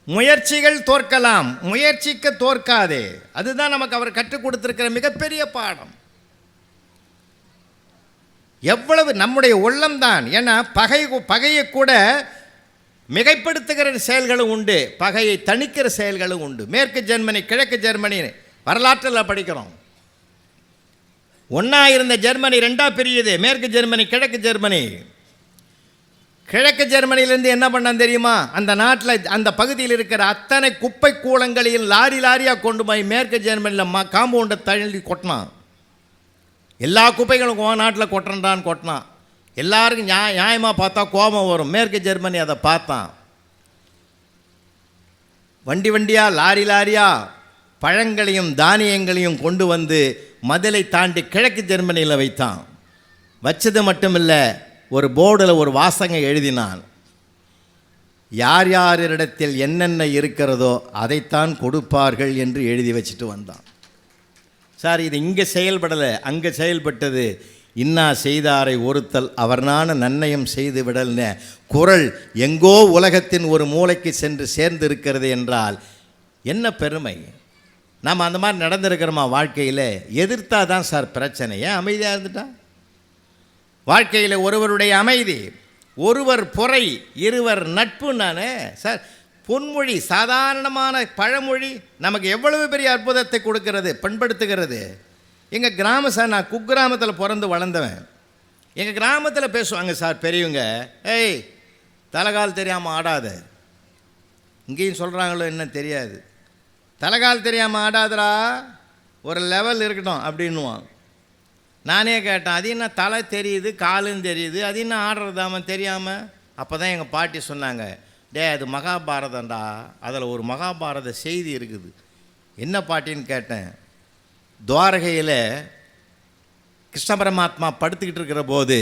முயற்சிகள் தோற்கலாம், முயற்சிக்க தோற்காதே. அதுதான் நமக்கு அவர் கற்றுக் கொடுத்திருக்கிற மிகப்பெரிய பாடம். எவ்வளவு நம்முடைய உள்ளம்தான். ஏன்னா பகையை கூட மிகைப்படுத்துகிற செயல்களும் உண்டு, பகையை தணிக்கிற செயல்களும் உண்டு. மேற்கு ஜெர்மனி, கிழக்கு ஜெர்மனி வரலாற்றில் படிக்கிறோம். ஒன்றா இருந்த ஜெர்மனி ரெண்டா பிரியுது, மேற்கு ஜெர்மனி, கிழக்கு ஜெர்மனி. கிழக்கு ஜெர்மனியிலேருந்து என்ன பண்ணான் தெரியுமா? அந்த நாட்டில் அந்த பகுதியில் இருக்கிற அத்தனை குப்பை கூலங்களையும் லாரி லாரியாக கொண்டு போய் மேற்கு ஜெர்மனியில் காம்பவுண்டை தள்ளி கொட்டினான். எல்லா குப்பைகளும் நாட்டில் கொட்டினான். எல்லாருக்கும் நியாயமாக பார்த்தா கோபம் வரும். மேற்கு ஜெர்மனி அதை பார்த்தான். வண்டி வண்டியாக லாரி லாரியாக பழங்களையும் தானியங்களையும் கொண்டு வந்து மதிலை தாண்டி கிழக்கு ஜெர்மனியில் வைத்தான். வச்சது மட்டும் இல்லை, ஒரு போர்டில் ஒரு வாசகம் எழுதினான். யார் யாரிடத்தில் என்னென்ன இருக்கிறதோ அதைத்தான் கொடுப்பார்கள் என்று எழுதி வச்சுட்டு வந்தான். சார், இது இங்கே செயல்படலை, அங்கே செயல்பட்டது. இன்னா செய்தாரை ஒருத்தல் அவர்னான நன்னயம் செய்து விடல்னு குரல் எங்கோ உலகத்தின் ஒரு மூலைக்கு சென்று சேர்ந்து இருக்கிறது என்றால் என்ன பெருமை. நாம் அந்த மாதிரி நடந்திருக்கிறோமா வாழ்க்கையில்? எதிர்த்தா தான் சார் பிரச்சனை. ஏன் அமைதியாக இருந்துட்டா? வாழ்க்கையில் ஒருவருடைய அமைதி, ஒருவர் பொறை, இருவர் நட்பு. நான் சார் பொன்மொழி, சாதாரணமான பழமொழி நமக்கு எவ்வளவு பெரிய அற்புதத்தை கொடுக்கிறது, பண்படுத்துகிறது. எங்கள் சார், நான் குக்கிராமத்தில் பிறந்து வளர்ந்தவன். எங்கள் கிராமத்தில் பேசுவாங்க சார் பெரியவங்க, ஏய் தலைகால் தெரியாமல் ஆடாத. இங்கேயும் சொல்கிறாங்களோ என்ன தெரியாது, தலைகால் தெரியாமல் ஆடாதரா, ஒரு லெவல் இருக்கட்டும் அப்படின்னுவான். நானே கேட்டேன், அது என்ன தலை தெரியுது காலும் தெரியுது, அது என்ன ஆடுறதாம தெரியாமல்? அப்போ தான் எங்கள் பாட்டி சொன்னாங்க, அது மகாபாரதம்டா, அதில் ஒரு மகாபாரத செய்தி இருக்குது. என்ன பாட்டின்னு கேட்டேன். துவாரகையில் கிருஷ்ண பரமாத்மா படுத்துக்கிட்டு இருக்கிற போது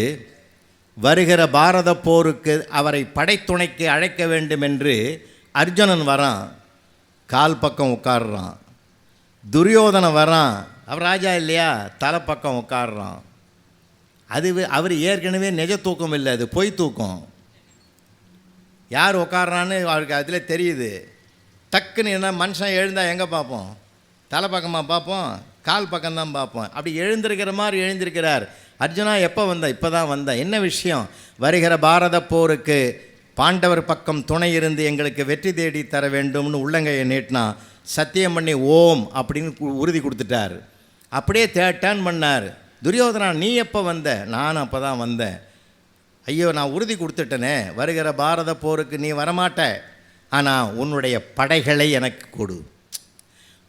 வருகிற பாரத போருக்கு அவரை படைத்துணைக்கு அழைக்க வேண்டும் என்று அர்ஜுனன் வரான், கால் பக்கம் உட்காடுறான். துரியோதனை வரான், அவர் ராஜா இல்லையா, தலை பக்கம் உட்காடுறான். அவர் ஏற்கனவே நிஜ தூக்கம் இல்லை, அது பொய் தூக்கம். யார் உட்காடுறான்னு அவருக்கு அதில் தெரியுது. டக்குன்னு என்ன மனுஷன் எழுந்தால் எங்கே பார்ப்போம்? தலை பக்கமாக பார்ப்போம், கால் பக்கம்தான் பார்ப்போம். அப்படி எழுந்திருக்கிற மாதிரி எழுந்திருக்கிறார். அர்ஜுனா எப்போ வந்த? இப்போ தான் வந்த. என்ன விஷயம்? வருகிற பாரத போருக்கு பாண்டவர் பக்கம் துணை இருந்து எங்களுக்கு வெற்றி தேடி தர வேண்டும்னு உள்ளங்கையை நீட்டினா, சத்தியம் பண்ணி ஓம் அப்படின்னு உறுதி கொடுத்துட்டார். அப்படியே டேர்ன் பண்ணார். துரியோதனா நீ எப்போ வந்த? நானும் அப்போ தான் வந்தேன். ஐயோ, நான் உறுதி கொடுத்துட்டேனே, வருகிற பாரத போருக்கு நீ வரமாட்ட, ஆனால் உன்னுடைய படைகளை எனக்கு கொடு.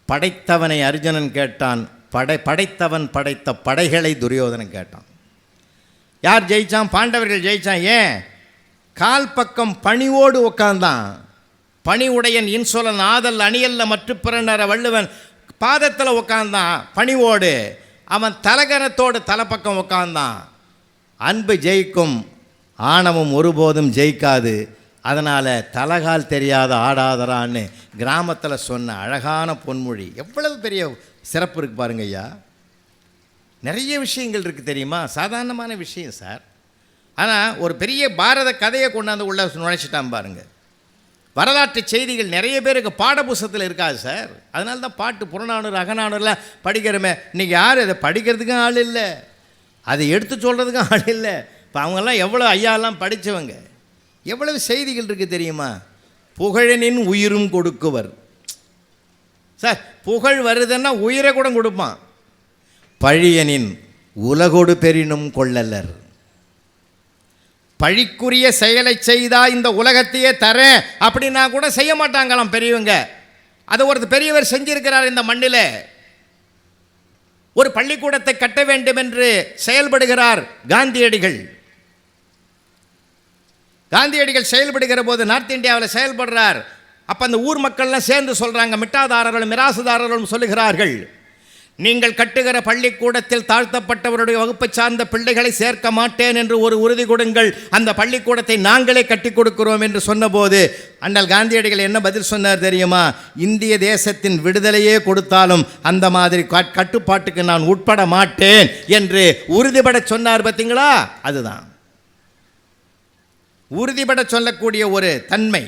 படைத்தவனை அர்ஜுனன் கேட்டான், படைத்தவன் படைத்த படைகளை துரியோதனன் கேட்டான். யார் ஜெயித்தான்? பாண்டவர்கள் ஜெயித்தான். ஏன்? கால் பக்கம் பணிவோடு உட்கார்ந்தான். பணி உடையன் இன்சொலன் ஆதல் அணியல்ல மற்ற பிறனர வள்ளுவன் பாதத்தில் உட்கார்ந்தான் பணிவோடு. அவன் தலகரத்தோடு தலைப்பக்கம் உட்கார்ந்தான். அன்பு ஜெயிக்கும், ஆணவம் ஒருபோதும் ஜெயிக்காது. அதனால் தலகால் தெரியாத ஆடாதரான்னு கிராமத்தில் சொன்ன அழகான பொன்மொழி. எவ்வளவு பெரிய சிறப்பு இருக்குது பாருங்க ஐயா. நிறைய விஷயங்கள் இருக்குது தெரியுமா? சாதாரணமான விஷயம் சார். ஆனால் ஒரு பெரிய பாரத கதையை கொண்டாந்து உள்ள நுழைச்சிட்டான் பாருங்கள். வரலாற்று செய்திகள் நிறைய பேருக்கு பாடப்புஸ்தகத்தில் இருக்காது சார். அதனால தான் பாட்டு புறநானூறு அகநானூறுலாம் படிக்கிறோமே. இன்றைக்கி யார் அதை படிக்கிறதுக்கும் ஆள் இல்லை, அதை எடுத்து சொல்கிறதுக்கும் ஆள் இல்லை. இப்போ அவங்கெல்லாம் எவ்வளோ ஐயாலாம் படித்தவங்க, எவ்வளவு செய்திகள் இருக்குது தெரியுமா? புகழனின் உயிரும் கொடுக்குவர் சார். புகழ் வருதுன்னா உயிரை கூட கொடுப்பான். பழியனின் உலகோடு பெரினும் கொள்ளலர். பழிக்குரிய செயலை செய்தா இந்த உலகத்தையே தரேன் அப்படின்னா கூட செய்ய மாட்டாங்களாம் பெரியவங்க. அதை ஒரு பெரியவர் செஞ்சிருக்கிறார் இந்த மண்ணில். ஒரு பள்ளிக்கூடத்தை கட்ட வேண்டும் என்று செயல்படுகிறார் காந்தியடிகள். காந்தியடிகள் செயல்படுகிற போது நார்த் இந்தியாவில் செயல்படுறார். அப்போ அந்த ஊர் மக்கள்லாம் சேர்ந்து சொல்கிறாங்க, மிட்டாதாரர்களும் மிராசுதாரர்களும் சொல்லுகிறார்கள், நீங்கள் கட்டுகிற பள்ளிக்கூடத்தில் தாழ்த்தப்பட்டவருடைய வகுப்பை சார்ந்த பிள்ளைகளை சேர்க்க மாட்டேன் என்று ஒரு உறுதி கொடுங்கள், அந்த பள்ளிக்கூடத்தை நாங்களே கட்டி கொடுக்கிறோம் என்று சொன்னபோது அண்ணல் காந்தியடிகள் என்ன பதில் சொன்னார் தெரியுமா? இந்திய தேசத்தின் விடுதலையே கொடுத்தாலும் அந்த மாதிரி கட்டுப்பாட்டுக்கு நான் உட்பட மாட்டேன் என்று உறுதிபட சொன்னார். பார்த்தீங்களா? அதுதான் உறுதிபட சொல்லக்கூடிய ஒரு தன்மை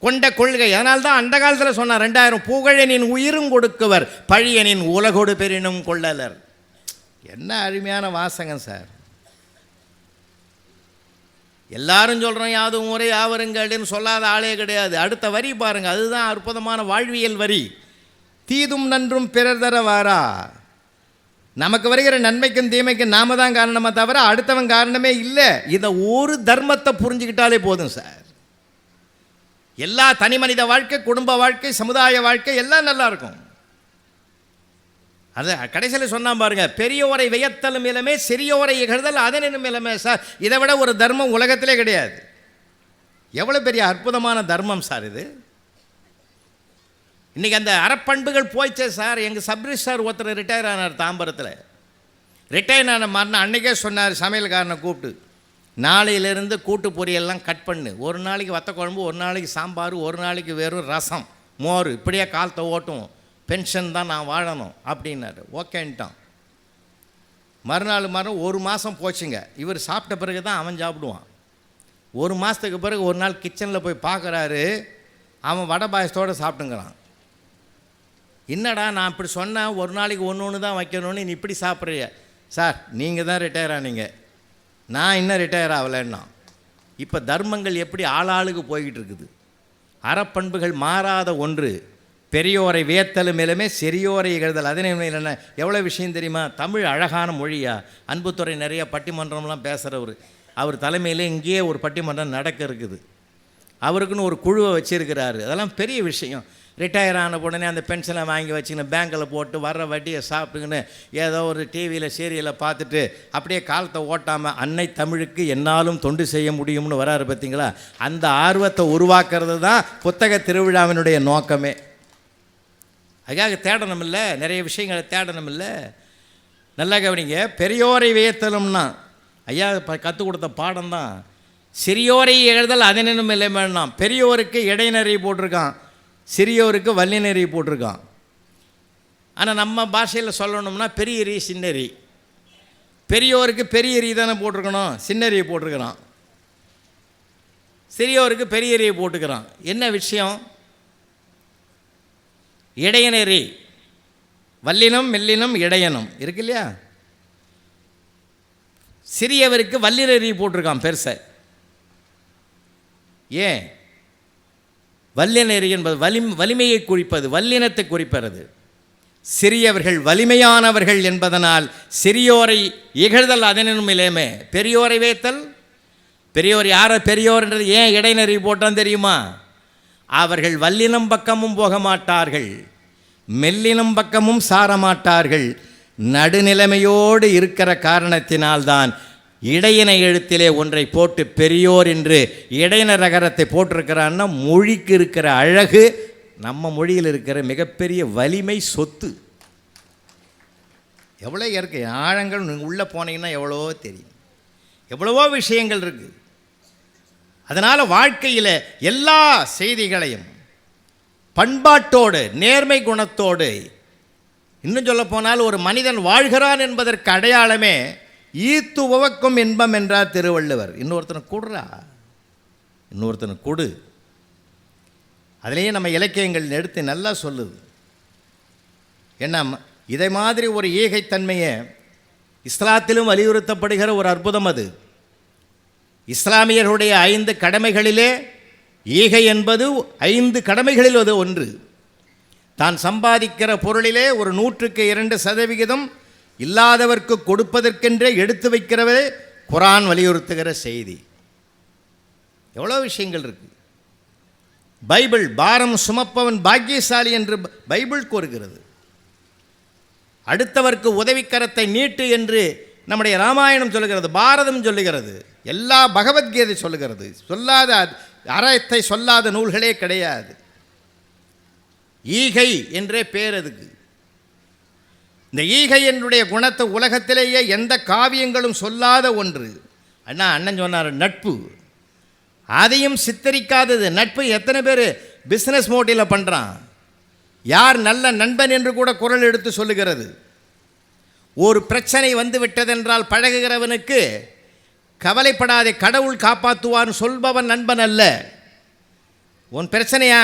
கொண்ட கொள்கை. அதனால்தான் அந்த காலத்தில் சொன்னார், 2000 புகழனின் உயிரும் கொடுக்குவர் பழியனின் உலகோடு பெரினும் கொள்ளலர். என்ன அருமையான வாசகம் சார். எல்லாரும் சொல்கிறோம் யாதும் ஊரே யாவருங்கள்னு சொல்லாத ஆளே கிடையாது. அடுத்த வரி பாருங்கள், அதுதான் அற்புதமான வாழ்வியல் வரி. தீதும் நன்றும் பிறர் தர வாரா. நமக்கு வருகிற நன்மைக்கும் தீமைக்கும் நாம தான் காரணமாக தவிர அடுத்தவன் காரணமே இல்லை. இதை ஒரு தர்மத்தை புரிஞ்சுக்கிட்டாலே போதும் சார். எல்லா தனி மனித வாழ்க்கை, குடும்ப வாழ்க்கை, சமுதாய வாழ்க்கை எல்லாம் நல்லா இருக்கும். அது கடைசியில் சொன்னா பாருங்க, பெரியோரை வியத்தலும் இளமே சிறியோரை இகழ்தல் அதனும் இளமே. சார், இதை விட ஒரு தர்மம் உலகத்திலே கிடையாது. எவ்வளோ பெரிய அற்புதமான தர்மம் சார் இது. இன்றைக்கி அந்த அறப்பண்புகள் போயிச்சே சார். எங்கள் சப்ரிஸ்டார் ஒருத்தர் ரிட்டையர் ஆனார் தாம்பரத்தில். ரிட்டையர் ஆன மறுநாள் அன்றைக்கே சொன்னார் சமையல்காரனை கூப்பிட்டு, நாளையிலேருந்து கூட்டு பொரியெல்லாம் கட் பண்ணு, ஒரு நாளைக்கு வத்த குழம்பு, ஒரு நாளைக்கு சாம்பார், ஒரு நாளைக்கு வெறும் ரசம் மோர், இப்படியே காலத்தை ஓட்டும், பென்ஷன் தான் நான் வாழணும் அப்படின்னாரு. ஓகேன்ட்டான். மறுநாள் ஒரு மாதம் போச்சுங்க. இவர் சாப்பிட்ட பிறகு தான் அவன் சாப்பிடுவான். ஒரு மாதத்துக்கு பிறகு ஒரு நாள் கிச்சனில் போய் பார்க்குறாரு, அவன் வடை பாயசத்தோடு சாப்பிட்டுங்கிறான். என்னடா நான் இப்படி சொன்னேன், ஒரு நாளைக்கு ஒன்று தான் வைக்கணும்னு நீ இப்படி சாப்பிட்றிய? சார், நீங்கள் தான் ரிட்டையர் ஆனீங்க, நான் இன்னும் ரிட்டையர் ஆகலைன்னா. இப்போ தர்மங்கள் எப்படி ஆளாளுக்கு போய்கிட்டு இருக்குது. அறப்பண்புகள் மாறாத ஒன்று. பெரியோரை வியத்தலும் மேலுமே சிறியோரை இகழ்தல் அதனை என்ன. எவ்வளோ விஷயம் தெரியுமா? தமிழ் அழகான மொழியா. அன்புத்துறை நிறைய பட்டிமன்றம்லாம் பேசுகிறவர். அவர் தலைமையில் இங்கேயே ஒரு பட்டிமன்றம் நடக்க இருக்குது. அவருக்குன்னு ஒரு குழுவை வச்சுருக்கிறாரு. அதெல்லாம் பெரிய விஷயம். ரிட்டையர் ஆன உடனே அந்த பென்ஷனை வாங்கி வச்சுக்கின்னு பேங்கில் போட்டு வர்ற வட்டியை சாப்பிட்டுக்கின்னு ஏதோ ஒரு டிவியில் சீரியலை பார்த்துட்டு அப்படியே காலத்தை ஓட்டாமல் அன்னை தமிழுக்கு என்னாலும் தொண்டு செய்ய முடியும்னு வராரு. பார்த்தீங்களா? அந்த ஆர்வத்தை உருவாக்குறது தான் புத்தக திருவிழாவினுடைய நோக்கமே. அதுக்காக தேடணும் இல்லை, நிறைய விஷயங்களை தேடணும் இல்லை. நல்லா கவனிங்க. பெரியோரை வியத்தலும்னா ஐயா கற்றுக் கொடுத்த பாடம் தான். சிறியோரை எழுதல் அதனும் இல்லை வேணாம். பெரியோருக்கு இடைநெறி போட்டிருக்கான், சிறியோருக்கு வல்லினறி போட்டிருக்கான். ஆனால் நம்ம பாஷையில் சொல்லணும்னா பெரியரி சின்னரி. பெரியோருக்கு பெரியரி தானே போட்டிருக்கணும், சின்னரியை போட்டிருக்கிறான். சிறியோருக்கு பெரியரியை போட்டுக்கிறான். என்ன விஷயம்? இடையனரி, வல்லினம் மெல்லினம் இடையனம் இருக்கு இல்லையா? சிறியவருக்கு வல்லினரி போட்டிருக்கான் பெருசை. ஏன்? வல்லினரி என்பது வலிமையை குறிப்பது, வல்லினத்தை குறிப்பது. சிறியவர்கள் வலிமையானவர்கள் என்பதனால் சிறியோரை இகழ்தல் அதனும் இலேமே. பெரியோரை வைத்தல். பெரியோர் யாரை பெரியோர்ன்றது ஏன் இடைநெறி போட்டான் தெரியுமா? அவர்கள் வல்லினம் பக்கமும் போக மாட்டார்கள், மெல்லினம் பக்கமும் சார மாட்டார்கள். நடுநிலைமையோடு இருக்கிற காரணத்தினால்தான் இடையின எழுத்திலே ஒன்றை போட்டு பெரியோர் என்று இடையின ரகரத்தை போட்டிருக்கிறான்னா மொழிக்கு இருக்கிற அழகு, நம்ம மொழியில் இருக்கிற மிகப்பெரிய வலிமை, சொத்து. எவ்வளோ இருக்கு ஆழங்கள். உள்ளே போனீங்கன்னா எவ்வளவோ தெரியும், எவ்வளவோ விஷயங்கள் இருக்குது. அதனால் வாழ்க்கையில் எல்லா செய்திகளையும் பண்பாட்டோடு நேர்மை குணத்தோடு, இன்னும் சொல்ல போனால் ஒரு மனிதன் வாழ்கிறான் என்பதற்கு அடையாளமே ஈத்து உவக்கும் இன்பம் என்றார் திருவள்ளுவர். இன்னொருத்தனுக்கு கொடுறா, இன்னொருத்தனுக்கு கொடு. அதுலேயே நம்ம இலக்கியங்கள் எடுத்து நல்லா சொல்லுது. என்ன இதை மாதிரி ஒரு ஈகைத்தன்மையை இஸ்லாத்திலும் வலியுறுத்தப்படுகிற ஒரு அற்புதம் அது. இஸ்லாமியர்களுடைய 5 கடமைகளிலே ஈகை என்பது 5 கடமைகளில் அது ஒன்று. தான் சம்பாதிக்கிற பொருளிலே ஒரு 100க்கு 2% இல்லாதவர்க்கு கொடுப்பதற்கென்றே எடுத்து வைக்கிறவரே குரான் வலியுறுத்துகிற செய்தி. எவ்வளோ விஷயங்கள் இருக்குது. பைபிள் பாரம் சுமப்பவன் பாக்கியசாலி என்று பைபிள் கூறுகிறது. அடுத்தவர்க்கு உதவிக்கரத்தை நீட்டு என்று நம்முடைய ராமாயணம் சொல்லுகிறது, பாரதம் சொல்லுகிறது, எல்லா பகவத்கீதை சொல்லுகிறது. சொல்லாத அறத்தை சொல்லாத நூல்களே கிடையாது. ஈகை என்றே பேர் அதுக்கு. இந்த ஈகை என்னுடைய குணத்தை உலகத்திலேயே எந்த காவியங்களும் சொல்லாத ஒன்று. அண்ணன் சொன்னார் நட்பு, அதையும் சித்தரிக்காதது. நட்பு எத்தனை பேர் பிஸ்னஸ் மோட்டில் பண்ணுறான். யார் நல்ல நண்பன் என்று கூட குரல் எடுத்து சொல்லுகிறது. ஒரு பிரச்சனை வந்து விட்டதென்றால் பழகுகிறவனுக்கு கவலைப்படாதே, கடவுள் காப்பாற்றுவான்னு சொல்பவன் நண்பன் அல்ல. உன் பிரச்சனையா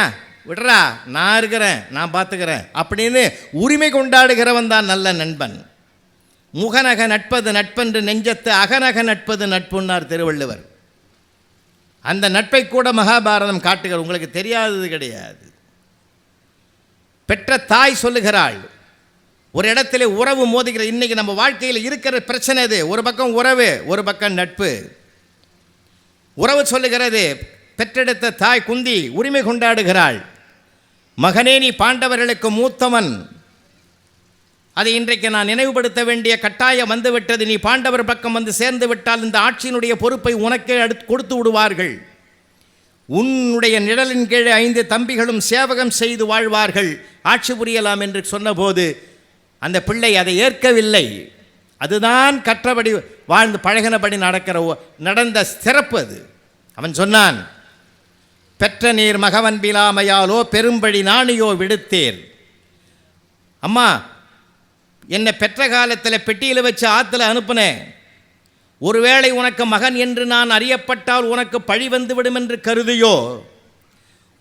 விடுறா, நான் இருக்கிறேன், நான் பார்த்துக்கிறேன் அப்படின்னு உரிமை கொண்டாடுகிறவன் தான் நல்ல நண்பன். முகநக நட்பது நட்பென்று நெஞ்சத்து அகநக நட்பது நட்புன்னார் திருவள்ளுவர். அந்த நட்பை கூட மகாபாரதம் காட்டுகிற, உங்களுக்கு தெரியாதது கிடையாது. பெற்ற தாய் சொல்லுகிறாள், ஒரு இடத்துல உறவு மோதுகிறது. இன்றைக்கி நம்ம வாழ்க்கையில் இருக்கிற பிரச்சனை இது. ஒரு பக்கம் உறவு, ஒரு பக்கம் நட்பு. உறவு சொல்லுகிறது, பெற்றெடுத்த தாய் குந்தி உரிமை கொண்டாடுகிறாள். மகனே, நீ பாண்டவர்களுக்கு மூத்தவன். அதை இன்றைக்கு நான் நினைவுபடுத்த வேண்டிய கட்டாயம் வந்துவிட்டது. நீ பாண்டவர் பக்கம் வந்து சேர்ந்து விட்டால் இந்த ஆட்சியினுடைய பொறுப்பை உனக்கே கொடுத்து விடுவார்கள். உன்னுடைய நிழலின் கீழே 5 தம்பிகளும் சேவகம் செய்து வாழ்வார்கள், ஆட்சி புரியலாம் என்று சொன்னபோது அந்த பிள்ளை அதை ஏற்கவில்லை. அதுதான் கற்றபடி வாழ்ந்து பழகினபடி நடந்த சிறப்பு அது. அவன் சொன்னான், பெற்ற நீர் மகவன்பிலாமையாலோ பெரும்படி நாணியோ விடுத்தேர். அம்மா, என்னை பெற்ற காலத்தில் பெட்டியில் வச்சு ஆற்றுல அனுப்புனேன். ஒருவேளை உனக்கு மகன் என்று நான் அறியப்பட்டால் உனக்கு பழி வந்துவிடும் என்று கருதியோ,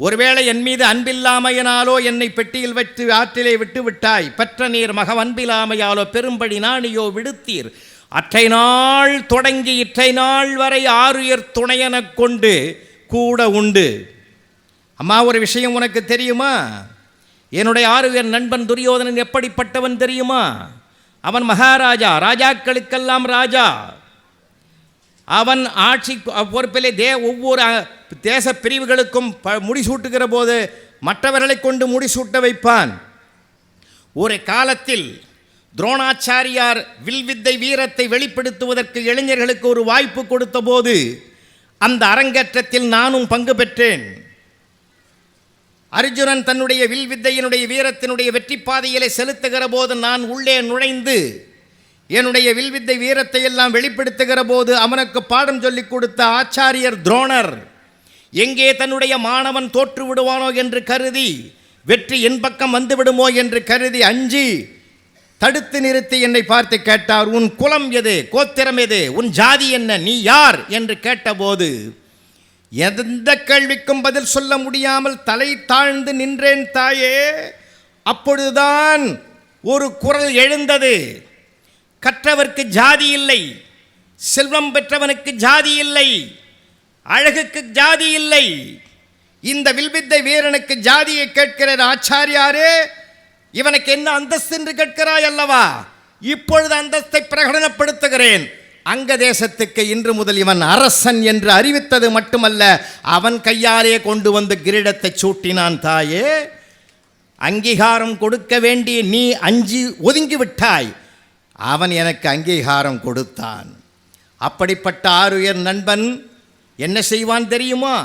ஒருவேளை என் மீது அன்பில்லாமையினாலோ என்னை பெட்டியில் வைத்து ஆற்றிலே விட்டு விட்டாய். பெற்ற நீர் மகவன்பிலாமையாலோ பெரும்படி நாணியோ விடுத்தீர். அற்றை நாள் தொடங்கி இற்றை நாள் வரை ஆருயர் துணையெனக் கொண்டு கூட உண்டு. அம்மா, ஒரு விஷயம் உனக்கு தெரியுமா? என்னுடைய ஆருயர் நண்பன் துரியோதனன் எப்படிப்பட்டவன் தெரியுமா? அவன் மகாராஜா, ராஜாக்களுக்கெல்லாம் ராஜா. அவன் ஆட்சி பொறுப்பிலே ஒவ்வொரு தேச பிரிவுகளுக்கும் முடிசூட்டுகிற போது மற்றவர்களை கொண்டு முடிசூட்ட வைப்பான். ஒரு காலத்தில் துரோணாச்சாரியார் வில்வித்தை வீரத்தை வெளிப்படுத்துவதற்கு இளைஞர்களுக்கு ஒரு வாய்ப்பு கொடுத்த போது அந்த அரங்கேற்றத்தில் நானும் பங்கு பெற்றேன். அர்ஜுனன் தன்னுடைய வில்வித்தையினுடைய வீரத்தினுடைய வெற்றி பாதையிலே செலுத்துகிற போது நான் உள்ளே நுழைந்து என்னுடைய வில்வித்தை வீரத்தை எல்லாம் வெளிப்படுத்துகிற போது அவனுக்கு பாடம் சொல்லிக் கொடுத்த ஆச்சாரியர் துரோணர் எங்கே தன்னுடைய மாணவன் தோற்று விடுவானோ என்று கருதி, வெற்றி என் பக்கம் வந்து விடுமோ என்று கருதி அஞ்சி தடுத்து நிறுத்தி என்னை பார்த்து கேட்டார், உன் குலம் எது, கோத்திரம் எது, உன் ஜாதி என்ன, நீ யார் என்று கேட்டபோது எந்த கேள்விக்கும் பதில் சொல்ல முடியாமல் தலை தாழ்ந்து நின்றேன் தாயே. அப்பொழுதுதான் ஒரு குரல் எழுந்தது, கற்றவர்க்கு ஜாதி இல்லை, செல்வம் பெற்றவனுக்கு ஜாதி இல்லை, அழகுக்கு ஜாதி இல்லை. இந்த வில்வித்தை வீரனுக்கு ஜாதியை கேட்கிறார் ஆச்சாரியாரே, இவனுக்கு என்ன அந்தஸ்து என்று கேட்கிறாய் அல்லவா? இப்பொழுது அந்தஸ்தை பிரகடனப்படுத்துகிறேன். அங்க தேசத்துக்கு இன்று முதல் இவன் அரசன் என்று அறிவித்தது மட்டுமல்ல, அவன் கையாலே கொண்டு வந்து கிரீடத்தை சூட்டினான். தாயே, அங்கீகாரம் கொடுக்க வேண்டிய நீ அஞ்சி ஒதுங்கி விட்டாய், அவன் எனக்கு அங்கீகாரம் கொடுத்தான். அப்படிப்பட்ட ஆருயர் நண்பன் என்ன செய்வான் தெரியுமா?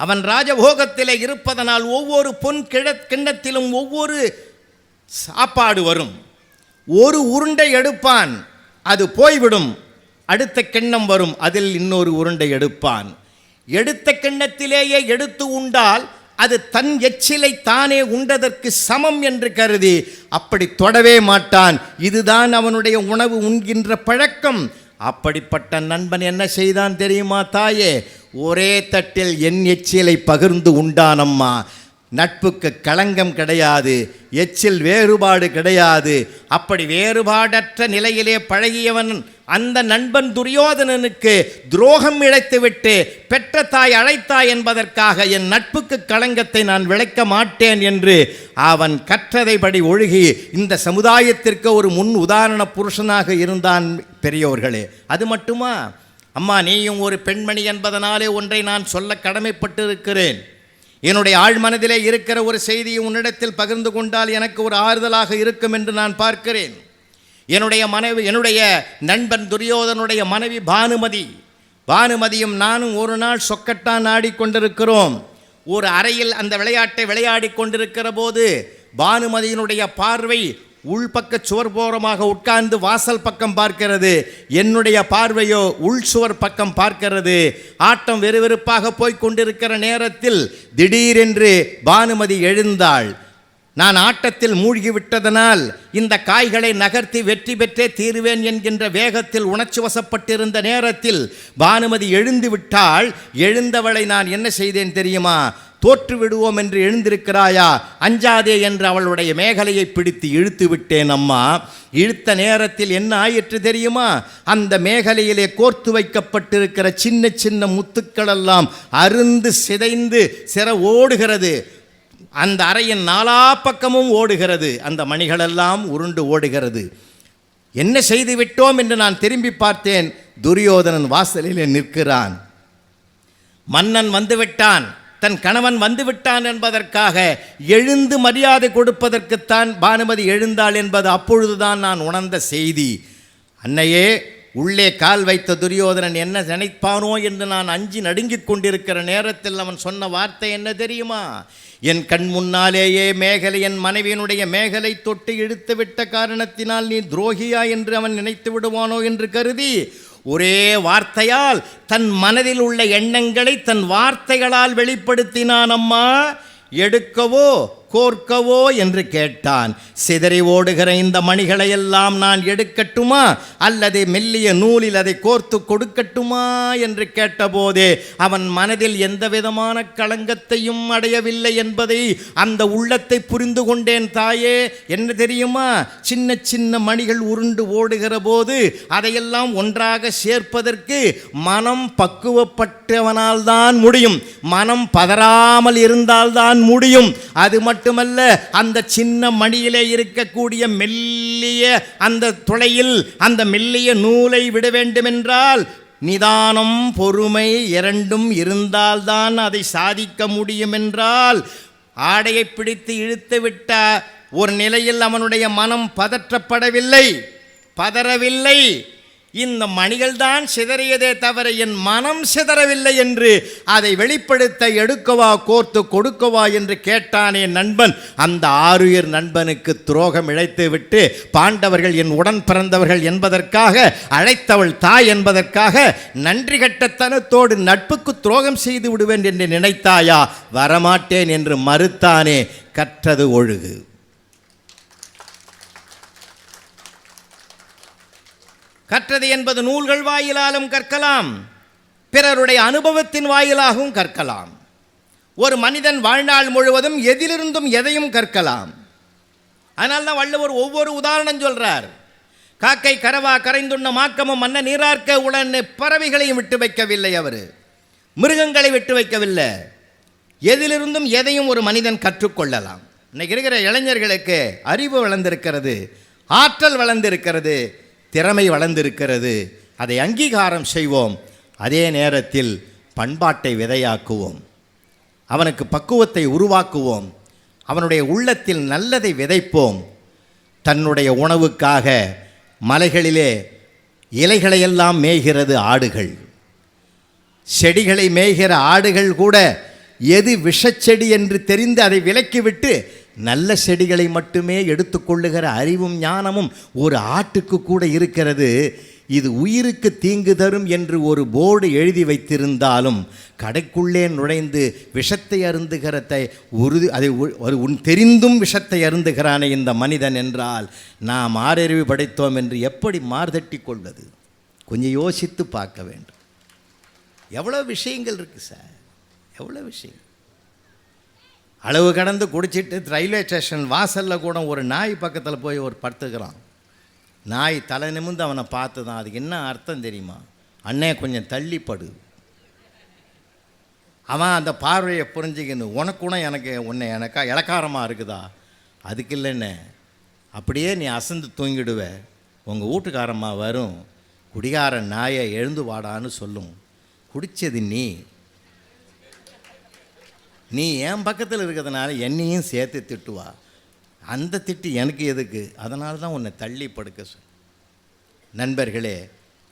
அவன் ராஜபோகத்தில் இருப்பதனால் ஒவ்வொரு பொன் கிண்ணத்திலும் ஒவ்வொரு சாப்பாடு வரும். ஒரு உருண்டை எடுப்பான், அது போய்விடும். அடுத்த கிண்ணம் வரும், அதில் இன்னொரு உருண்டை எடுப்பான். எடுத்த கிண்ணத்திலேயே எடுத்து உண்டால் அது தன் எச்சிலை தானே உண்டதற்கு சமம் என்று கருதி அப்படி தொடவே மாட்டான். இதுதான் அவனுடைய உணவு உண்கின்ற பழக்கம். அப்படிப்பட்ட நண்பன் என்ன செய்தான் தெரியுமா தாயே? ஒரே தட்டில் என் எச்சிலை பகிர்ந்து உண்டானம்மா. நட்புக்கு களங்கம் கிடையாது, எச்சில் வேறுபாடு கிடையாது. அப்படி வேறுபாடற்ற நிலையிலே பழகியவன் அந்த நண்பன் துரியோதனனுக்கு துரோகம் இழைத்துவிட்டு பெற்ற தாய் அழைத்தாய் என்பதற்காக என் நட்புக்கு களங்கத்தை நான் விளைக்க மாட்டேன் என்று அவன் கற்றதைப்படி ஒழுகி இந்த சமுதாயத்திற்கு ஒரு முன் உதாரண புருஷனாக இருந்தான். பெரியோர்களே, அது மட்டுமா? அம்மா, நீயும் ஒரு பெண்மணி என்பதனாலே ஒன்றை நான் சொல்ல கடமைப்பட்டிருக்கிறேன். என்னுடைய ஆழ்மனதிலே இருக்கிற ஒரு செய்தியை உன்னிடத்தில் பகிர்ந்து கொண்டால் எனக்கு ஒரு ஆறுதலாக இருக்கும் என்று நான் பார்க்கிறேன். என்னுடைய நண்பன் துரியோதனுடைய மனைவி பானுமதி பானுமதியும் நானும் ஒரு நாள் சொக்கட்டான் ஆடிக்கொண்டிருக்கிறோம். ஒரு அறையில் அந்த விளையாட்டை விளையாடி கொண்டிருக்கிற போது பானுமதியினுடைய பார்வை உள்பக்க சுவர் போரமாக உட்கார்ந்து வாசல் பக்கம் பார்க்கிறது. என்னுடைய பார்வையோ உள் சுவர் பக்கம் பார்க்கிறது. ஆட்டம் வெறுவெறுப்பாக போய்கொண்டிருக்கிற நேரத்தில் திடீரென்று பானுமதி எழுந்தாள். நான் ஆட்டத்தில் மூழ்கிவிட்டதனால் இந்த காய்களை நகர்த்தி வெற்றி பெற்றே தீருவேன் என்கின்ற வேகத்தில் உணர்ச்சி வசப்பட்டிருந்த நேரத்தில் பானுமதி எழுந்து விட்டாள். எழுந்தவளை நான் என்ன செய்தேன் தெரியுமா? தோற்று விடுவோம் என்று எழுந்திருக்கிறாயா, அஞ்சாதே என்று அவளுடைய மேகலையை பிடித்து இழுத்து விட்டேன் அம்மா. இழுத்த நேரத்தில் என்ன ஆயிற்று தெரியுமா? அந்த மேகலையிலே கோர்த்து வைக்கப்பட்டிருக்கிற சின்ன சின்ன முத்துக்களெல்லாம் அருந்து சிதைந்து சிற ஓடுகிறது. அந்த அறையின் நாலா பக்கமும் ஓடுகிறது. அந்த மணிகளெல்லாம் உருண்டு ஓடுகிறது. என்ன செய்து விட்டோம் என்று நான் திரும்பி பார்த்தேன். துரியோதனன் வாசலிலே நிற்கிறான். மன்னன் வந்துவிட்டான், தன் கணவன் வந்துவிட்டான் என்பதற்காக எழுந்து மரியாதை கொடுப்பதற்குத்தான் பானுமதி எழுந்தாள் என்பது அப்பொழுதுதான் நான் உணர்ந்த செய்தி. அன்னையே, உள்ளே கால் வைத்த துரியோதனன் என்ன நினைப்பானோ என்று நான் அஞ்சி நடுங்கிக் கொண்டிருக்கிற நேரத்தில் அவன் சொன்ன வார்த்தை என்ன தெரியுமா? என் கண் முன்னாலேயே மேகலை, என் மனைவியினுடைய மேகலை தொட்டு இழுத்து விட்ட காரணத்தினால் நீ துரோகியா என்று அவன் நினைத்து விடுவானோ என்று கருதி ஒரே வார்த்தையால் தன் மனதில் உள்ள எண்ணங்களை தன் வார்த்தைகளால் வெளிப்படுத்தினான். அம்மா, எடுக்கவோ கோர்க்கவோ என்று கேட்டான். சிதறி ஓடுகிற இந்த மணிகளை எல்லாம் நான் எடுக்கட்டுமா அல்லது மெல்லிய நூலில் அதை கோர்த்து கொடுக்கட்டுமா என்று கேட்டபோதே அவன் மனதில் எந்த விதமான களங்கத்தையும் அடையவில்லை என்பதை, அந்த உள்ளத்தை புரிந்து கொண்டேன். தாயே, என்ன தெரியுமா? சின்ன சின்ன மணிகள் உருண்டு ஓடுகிற போது அதையெல்லாம் ஒன்றாக சேர்ப்பதற்கு மனம் பக்குவப்பட்டவனால் தான் முடியும். மனம் பதறாமல் இருந்தால்தான் முடியும். அது மட்டுமல்ல, அந்த சின்ன மணியிலே இருக்கக்கூடிய மெல்லிய அந்த துளையில் அந்த மெல்லிய நூலை விட வேண்டுமென்றால் நிதானம், பொறுமை இரண்டும் இருந்தால்தான் அதை சாதிக்க முடியும் என்றால், ஆடையை பிடித்து இழுத்து விட்ட ஒரு நிலையில் அவனுடைய மனம் பதற்றப்படவில்லை, பதறவில்லை. இந்த மணிகள் தான் சிதறியதே தவிர என் மனம் சிதறவில்லை என்று அதை வெளிப்படுத்த எடுக்கவா கோர்த்து கொடுக்கவா என்று கேட்டானே நண்பன். அந்த ஆருயிர் நண்பனுக்கு துரோகம் இழைத்து விட்டு பாண்டவர்கள் என் உடன் பிறந்தவர்கள் என்பதற்காக, அழைத்தவள் தாய் என்பதற்காக நன்றி கட்டத்தனத்தோடு நட்புக்கு துரோகம் செய்து விடுவேன் என்று நினைத்தாயா? வரமாட்டேன் என்று மறுத்தானே. கற்றது ஒழுகு. கற்றது என்பது நூல்கள் வாயிலாலும் கற்கலாம், பிறருடைய அனுபவத்தின் வாயிலாகவும் கற்கலாம். ஒரு மனிதன் வாழ்நாள் முழுவதும் எதிலிருந்தும் எதையும் கற்கலாம். அதனால தான் வள்ளுவர் ஒவ்வொரு உதாரணம் சொல்றார். காக்கை கரவா கரைந்துண்ண மாக்கமும் மன்ன நீரார்க்க உடன் பறவைகளையும் விட்டு வைக்கவில்லை, அவர் மிருகங்களை விட்டு வைக்கவில்லை. எதிலிருந்தும் எதையும் ஒரு மனிதன் கற்றுக்கொள்ளலாம். இன்னைக்கு இருக்கிற இளைஞர்களுக்கு அறிவு வளர்ந்திருக்கிறது, ஆற்றல் வளர்ந்திருக்கிறது, திறமை வளர்ந்திருக்கிறது. அதை அங்கீகாரம் செய்வோம். அதே நேரத்தில் பண்பாட்டை விதையாக்குவோம், அவனுக்கு பக்குவத்தை உருவாக்குவோம், அவனுடைய உள்ளத்தில் நல்லதை விதைப்போம். தன்னுடைய உணவுக்காக மலைகளிலே இலைகளையெல்லாம் மேய்கிறது ஆடுகள். செடிகளை மேய்கிற ஆடுகள் கூட எது விஷச்செடி என்று தெரிந்து அதை விலக்கிவிட்டு நல்ல செடிகளை மட்டுமே எடுத்துக்கொள்ளுகிற அறிவும் ஞானமும் ஒரு ஆட்டுக்கு கூட இருக்கிறது. இது உயிருக்கு தீங்கு தரும் என்று ஒரு போர்டு எழுதி வைத்திருந்தாலும் கடைக்குள்ளே நுழைந்து விஷத்தை அருந்துகிறதை அதை தெரிந்தும் விஷத்தை அருந்துகிறானே இந்த மனிதன் என்றால் நாம் ஆறறிவு படைத்தோம் என்று எப்படி மார்தட்டி கொள்வது? கொஞ்சம் யோசித்து பார்க்க வேண்டும். எவ்வளோ விஷயங்கள் இருக்குது சார், எவ்வளோ விஷயம். அளவு கடந்து குடிச்சிட்டு ரயில்வே ஸ்டேஷன் வாசலில் கூட ஒரு நாய் பக்கத்தில் போய் ஒரு படுத்துக்கிறான். நாய் தலை நிமிர்ந்து அவனை பார்த்து தான். அதுக்கு என்ன அர்த்தம் தெரியுமா? அண்ணே கொஞ்சம் தள்ளிப்படு. அவன் அந்த பார்வையை புரிஞ்சுக்கணும். உனக்குணம் எனக்கா இலக்காரமாக இருக்குதா? அதுக்கு இல்லைன்னு அப்படியே நீ அசந்து தூங்கிடுவ. உங்கள் வீட்டுக்காரம்மா வரும், குடிகார நாயை எழுந்து வாடான்னு சொல்லும். குடித்தது நீ என் பக்கத்தில் இருக்கிறதுனால என்னையும் சேர்த்து திட்டுவா. அந்த திட்டு எனக்கு எதுக்கு? அதனால தான் உன்னை தள்ளி படுக்க சொல். நண்பர்களே,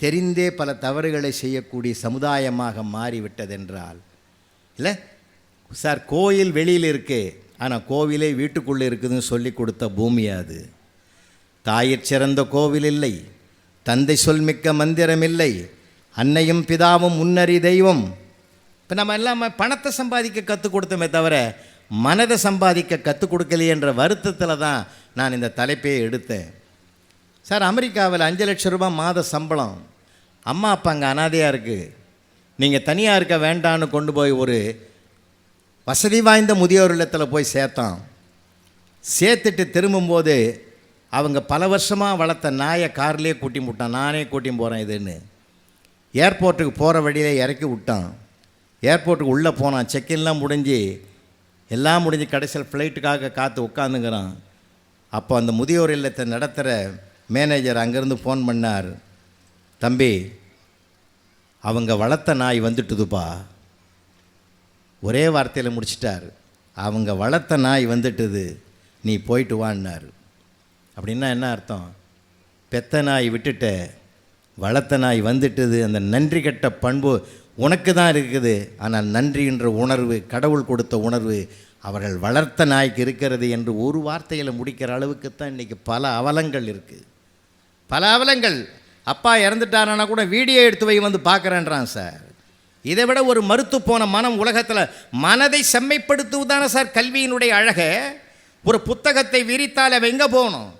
தெரிந்தே பல தவறுகளை செய்யக்கூடிய சமுதாயமாக மாறிவிட்டதென்றால், இல்லை சார், கோயில் வெளியில் இருக்கு, ஆனால் கோவிலே வீட்டுக்குள்ளே இருக்குதுன்னு சொல்லி கொடுத்த பூமி அது. தாயிற் சிறந்த கோவில் இல்லை, தந்தை சொல் மிக்க மந்திரம் இல்லை, அன்னையும் பிதாவும் முன்னறி தெய்வம். இப்போ நம்ம எல்லாம் பணத்தை சம்பாதிக்க கற்றுக் கொடுத்தோமே தவிர மனதை சம்பாதிக்க கற்றுக் கொடுக்கலையே என்ற வருத்தத்தில் தான் நான் இந்த தலைப்பையை எடுத்தேன். சார், அமெரிக்காவில் 5 லட்சம் ரூபாய் மாத சம்பளம், அம்மா அப்பா அங்கே அனாதையாக இருக்குது, நீங்கள் தனியாக இருக்க வேண்டான்னு கொண்டு போய் ஒரு வசதி வாய்ந்த முதியோர் இல்லத்தில் போய் சேர்த்தான். சேர்த்துட்டு திரும்பும்போது அவங்க பல வருஷமாக வளர்த்த நாயை கார்லேயே கூட்டி விட்டான். நானே கூட்டி போகிறேன் இதுன்னு. ஏர்போர்ட்டுக்கு போகிற வழியில் இறக்கி விட்டான். ஏர்போர்ட்டுக்கு உள்ளே போனான். செக்கின்லாம் முடிஞ்சு எல்லாம் முடிஞ்சு கடைசியில் ஃப்ளைட்டுக்காக காத்து உட்காந்துங்கிறான். அப்போ அந்த முதியோர் இல்லத்தை நடத்துகிற மேனேஜர் அங்கேருந்து ஃபோன் பண்ணார். தம்பி, அவங்க வளர்த்த நாய் வந்துட்டுதுப்பா. ஒரே வார்த்தையில் முடிச்சிட்டார். அவங்க வளர்த்த நாய் வந்துட்டுது, நீ போயிட்டு வான்னார். அப்படின்னா என்ன அர்த்தம்? பெத்த நாய் விட்டுட்ட, வளர்த்த நாய் வந்துட்டுது. அந்த நன்றி கெட்ட பண்பு உனக்கு தான் இருக்குது. ஆனால் நன்றின்ற உணர்வு, கடவுள் கொடுத்த உணர்வு அவர்கள் வளர்த்த நாய்க்கு இருக்கிறது என்று ஒரு வார்த்தையில் முடிக்கிற அளவுக்கு தான் இன்றைக்கி பல அவலங்கள் இருக்குது. பல அவலங்கள். அப்பா இறந்துட்டாரானா கூட வீடியோ எடுத்து வை வந்து பார்க்குறேன்றான் சார். இதை விட ஒரு மறுத்து போன மனம் உலகத்தில். மனதை செம்மைப்படுத்துவதான சார் கல்வியினுடைய அழக. ஒரு புத்தகத்தை விரித்தால் அவன் எங்கே போகணும்?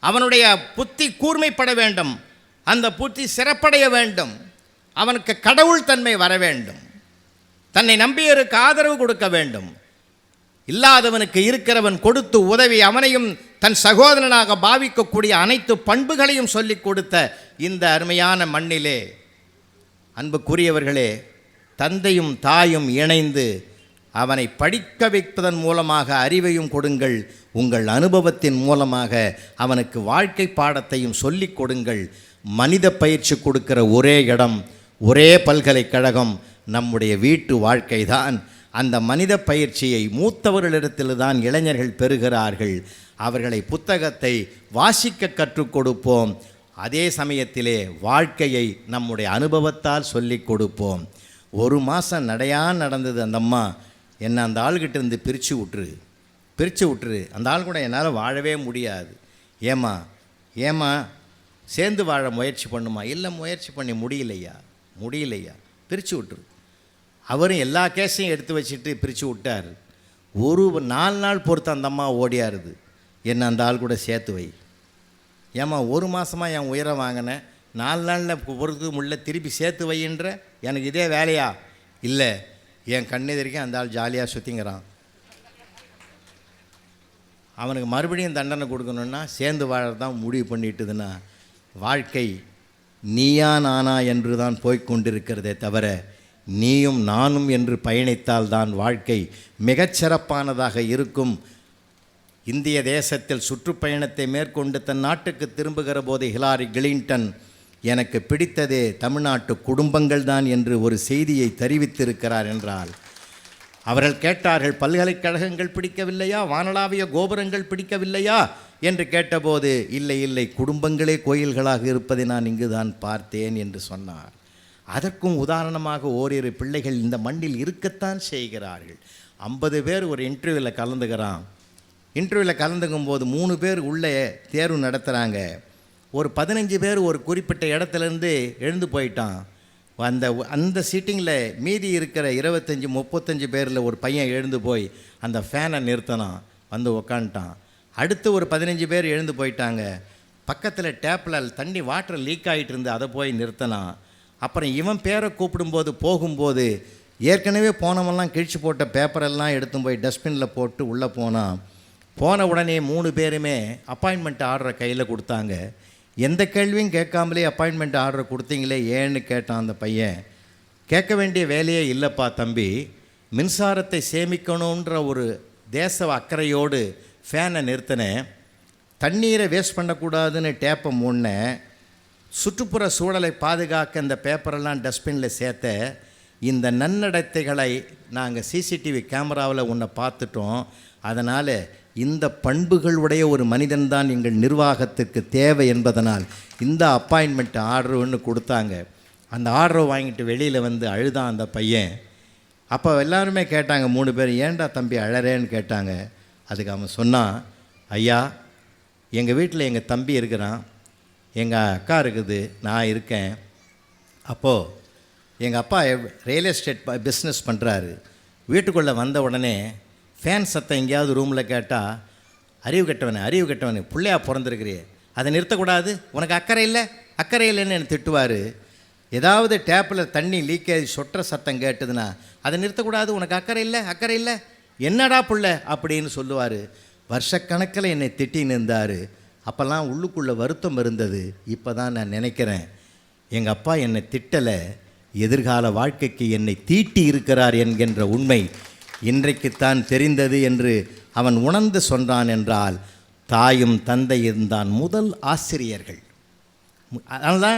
அவனுடைய புத்தி கூர்மைப்பட வேண்டும், அந்த புத்தி சிறப்படைய வேண்டும், அவனுக்கு கடவுள் தன்மை வர வேண்டும், தன்னை நம்பியருக்கு ஆதரவு கொடுக்க வேண்டும். இல்லாதவனுக்கு இருக்கிறவன் கொடுத்து உதவி அவனையும் தன் சகோதரனாக பாவிக்கக்கூடிய அனைத்து பண்புகளையும் சொல்லிக் கொடுத்த இந்த அருமையான மண்ணிலே, அன்புக்குரியவர்களே, தந்தையும் தாயும் இணைந்து அவனை படிக்க வைப்பதன் மூலமாக அறிவையும் கொடுங்கள், உங்கள் அனுபவத்தின் மூலமாக அவனுக்கு வாழ்க்கை பாடத்தையும் சொல்லிக் கொடுங்கள். மனித பயிற்சி கொடுக்கிற ஒரே இடம், ஒரே பல்கலைக்கழகம் நம்முடைய வீட்டு வாழ்க்கை தான். அந்த மனித பயிற்சியை மூத்தவர்களிடத்தில் தான் இளைஞர்கள் பெறுகிறார்கள். அவர்களை புத்தகத்தை வாசிக்க கற்றுக் கொடுப்போம். அதே சமயத்திலே வாழ்க்கையை நம்முடைய அனுபவத்தால் சொல்லிக் கொடுப்போம். 1 மாதம் நடையாக நடந்தது. அந்த அம்மா என்னை அந்த ஆள்கிட்ட இருந்து பிரித்து விட்டுரு, அந்த ஆள் கூட என்னால் வாழவே முடியாது. ஏம்மா சேர்ந்து வாழ முயற்சி பண்ணுமா? இல்லை, முயற்சி பண்ணி முடியலையா, பிரித்து விட்டுரு. அவரும் எல்லா கேஸையும் எடுத்து வச்சுட்டு பிரித்து விட்டார். ஒரு 4 நாள் பொறுத்து அந்த அம்மா ஓடியாருது, என்ன அந்த ஆள் கூட சேர்த்து வை. 1 மாதமாக என் உயிரை வாங்கினேன், 4 நாளில் பொறுத்து முடியல, திருப்பி சேர்த்து வைன்ற, எனக்கு இதே வேலையா? இல்லை, என் கண்ணெதிரிக்கும் அந்த ஆள் ஜாலியாக சுற்றிங்கிறான். அவனுக்கு மறுபடியும் தண்டனை கொடுக்கணுன்னா சேர்ந்து வாழறதான் முடிவு பண்ணிட்டுதுன்னா, வாழ்க்கை நீயா நானா என்று தான் போய்கொண்டிருக்கிறதே தவிர நீயும் நானும் என்று பயணித்தால் தான் வாழ்க்கை மிகச்சிறப்பானதாக இருக்கும். இந்திய தேசத்தில் சுற்றுப்பயணத்தை மேற்கொண்டு தன் நாட்டுக்கு திரும்புகிற போது ஹிலாரி கிளின்டன், எனக்கு பிடித்ததே தமிழ்நாட்டு குடும்பங்கள் தான் என்று ஒரு செய்தியை தெரிவித்திருக்கிறார் என்றால், அவர்கள் கேட்டார்கள், பல்கலைக்கழகங்கள் பிடிக்கவில்லையா, வானளாவிய கோபுரங்கள் பிடிக்கவில்லையா என்று கேட்டபோது, இல்லை, குடும்பங்களே கோயில்களாக இருப்பதை நான் இங்கு தான் பார்த்தேன் என்று சொன்னார். அதற்கும் உதாரணமாக ஓரிரு பிள்ளைகள் இந்த மண்ணில் இருக்கத்தான் செய்கிறார்கள். 50 பேர் ஒரு இன்டர்வியூவில் கலந்துக்கிறான். இன்டர்வியூவில் கலந்துக்கும் போது 3 பேர் உள்ளே தேர்வு நடத்துகிறாங்க. ஒரு 15 பேர் ஒரு குறிப்பிட்ட இடத்துலேருந்து எழுந்து போயிட்டான். அந்த சீட்டிங்கில் மீதி இருக்கிற 25-35 பேரில் ஒரு பையன் எழுந்து போய் அந்த ஃபேனை நிறுத்தினான், வந்து உக்காந்துட்டான். அடுத்து ஒரு 15 பேர் எழுந்து போயிட்டாங்க. பக்கத்தில் டேப்பில் தண்ணி வாட்டர் லீக் ஆகிட்டு இருந்து அதை போய் நிறுத்தினான். அப்புறம் இவன் பேரை கூப்பிடும்போது போகும்போது ஏற்கனவே போனவெல்லாம் கிழிச்சு போட்ட பேப்பரெல்லாம் எடுத்து போய் டஸ்ட்பினில் போட்டு உள்ளே போனான். போன உடனே 3 பேருமே அப்பாயின்மெண்ட் ஆர்டரை கையில் கொடுத்தாங்க. எந்த கேள்வியும் கேட்காமலே அப்பாயின்மெண்ட் ஆர்டர் கொடுத்தீங்களே ஏன்னு கேட்டான் அந்த பையன். கேட்க வேண்டிய வேலையே இல்லைப்பா தம்பி, மின்சாரத்தை சேமிக்கணுன்ற ஒரு தேச அக்கறையோடு ஃபேனை நிறுத்தினேன், தண்ணீரை வேஸ்ட் பண்ணக்கூடாதுன்னு டேப்பை மூடினேன், சுற்றுப்புற சூழலை பாதுகாக்க இந்த பேப்பரெல்லாம் டஸ்ட்பினில் சேர்த்த, இந்த நன்னடத்தைகளை நாங்கள் சிசிடிவி கேமராவில் உன்னை பார்த்துட்டோம், அதனால் இந்த பண்புகள் உடைய ஒரு மனிதன்தான் எங்கள் நிர்வாகத்துக்கு தேவை என்பதனால் இந்த அப்பாயின்மெண்ட் ஆர்டர் ஒன்று கொடுத்தாங்க. அந்த ஆர்டரை வாங்கிட்டு வெளியில் வந்து அழுதான் அந்த பையன். அப்போ எல்லாருமே கேட்டாங்க, 3 பேர், ஏன்டா தம்பி அழறேன்னு கேட்டாங்க. அதுக்கு அவன் சொன்னான், ஐயா எங்கள் வீட்டில் எங்கள் தம்பி இருக்கிறான், எங்கள் அக்கா இருக்குது, நான் இருக்கேன். அப்போது எங்கள் அப்பா ரியல் எஸ்டேட் பிஸ்னஸ் பண்ணுறாரு. வீட்டுக்குள்ளே வந்த உடனே ஃபேன் சத்தம் எங்கேயாவது ரூமில் கேட்டால், அறிவு கெட்டவனே பிள்ளையா பிறந்திருக்கிறியே, அதை நிறுத்தக்கூடாது, உனக்கு அக்கறை இல்லைன்னு என்னை திட்டுவார். ஏதாவது டேப்பில் தண்ணி லீக்கேஜ் சொட்டுற சத்தம் கேட்டதுன்னா, அதை நிறுத்தக்கூடாது, உனக்கு அக்கறை இல்லை என்னடா புள்ள அப்படின்னு சொல்லுவார். வருஷக்கணக்கில் என்னை திட்டின்னு இருந்தார். அப்போல்லாம் உள்ளுக்குள்ளே வருத்தம் இருந்தது. இப்போ தான் நான் நினைக்கிறேன், எங்கள் அப்பா என்னை திட்டலை, எதிர்கால வாழ்க்கைக்கு என்னை தீட்டி இருக்கிறார் என்கின்ற உண்மை இன்றைக்குத்தான் தெரிந்தது என்று அவன் உணர்ந்து சொன்னான் என்றால், தாயும் தந்தையும் தான் முதல் ஆசிரியர்கள். அதனால்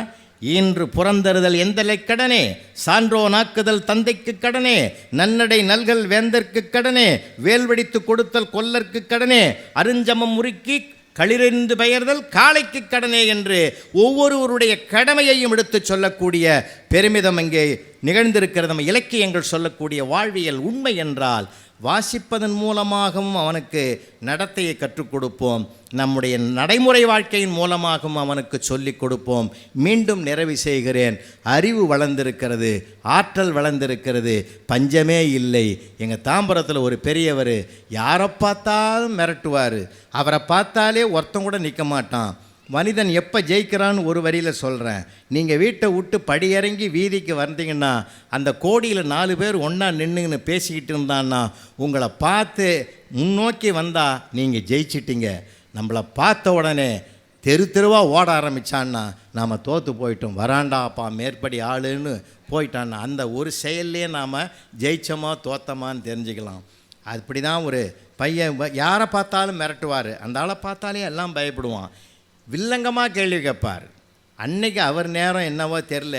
ஈன்று புறந்தறுதல் எந்தலை கடனே, சான்றோ நாக்குதல் தந்தைக்கு கடனே, நன்னடை நல்கல் வேந்தற்கு கடனே, வேல்வெடித்து கொடுத்தல் கொல்லற்கு கடனே, அருஞ்சமம் முறுக்கி களிரென்று பெயர்தல் காளைக்கு கடனே என்று ஒவ்வொருவருடைய கடமையையும் எடுத்து சொல்லக்கூடிய பெருமிதம் இங்கே நிகழ்ந்திருக்கிறது. நம்ம இலக்கியங்கள் சொல்லக்கூடிய வாழ்வியல் உண்மை என்றால், வாசிப்பதன் மூலமாகவும் அவனுக்கு நடத்தையை கற்றுக் கொடுப்போம், நம்முடைய நடைமுறை வாழ்க்கையின் மூலமாகவும் அவனுக்கு சொல்லிக் கொடுப்போம். மீண்டும் நிறைவு செய்கிறேன். அறிவு வளர்ந்திருக்கிறது, ஆற்றல் வளர்ந்திருக்கிறது, பஞ்சமே இல்லை. எங்கள் தாம்பரத்தில் ஒரு பெரியவர் யாரை பார்த்தாலும் மிரட்டுவார். அவரை பார்த்தாலே ஒருத்தம் கூட நிற்க மாட்டான். மனிதன் எப்போ ஜெயிக்கிறான்னு ஒரு வரியில் சொல்கிறேன். நீங்கள் வீட்டை விட்டு படியிறங்கி வீதிக்கு வந்தீங்கன்னா, அந்த கோடியில் 4 பேர் ஒன்றா நின்றுன்னு பேசிக்கிட்டு இருந்தான்னா, உங்களை பார்த்து முன்னோக்கி வந்தால் நீங்கள் ஜெயிச்சிட்டிங்க. நம்மளை பார்த்த உடனே தெருவாக ஓட ஆரம்பித்தான்னா நாம் தோற்று போயிட்டோம். வராண்டாப்பா மேற்படி ஆளுன்னு போயிட்டான்னா அந்த ஒரு செயல்லையே நாம் ஜெயிச்சோமா தோத்தமான்னு தெரிஞ்சுக்கலாம். அப்படி தான் ஒரு பையன் யாரை பார்த்தாலும் மிரட்டுவார். அந்த ஆளை பார்த்தாலே எல்லாம் பயப்படுவான். வில்லங்கமாக கேள்வி கேட்பார். அன்னைக்கு அவர் நேரம் என்னவோ தெரில,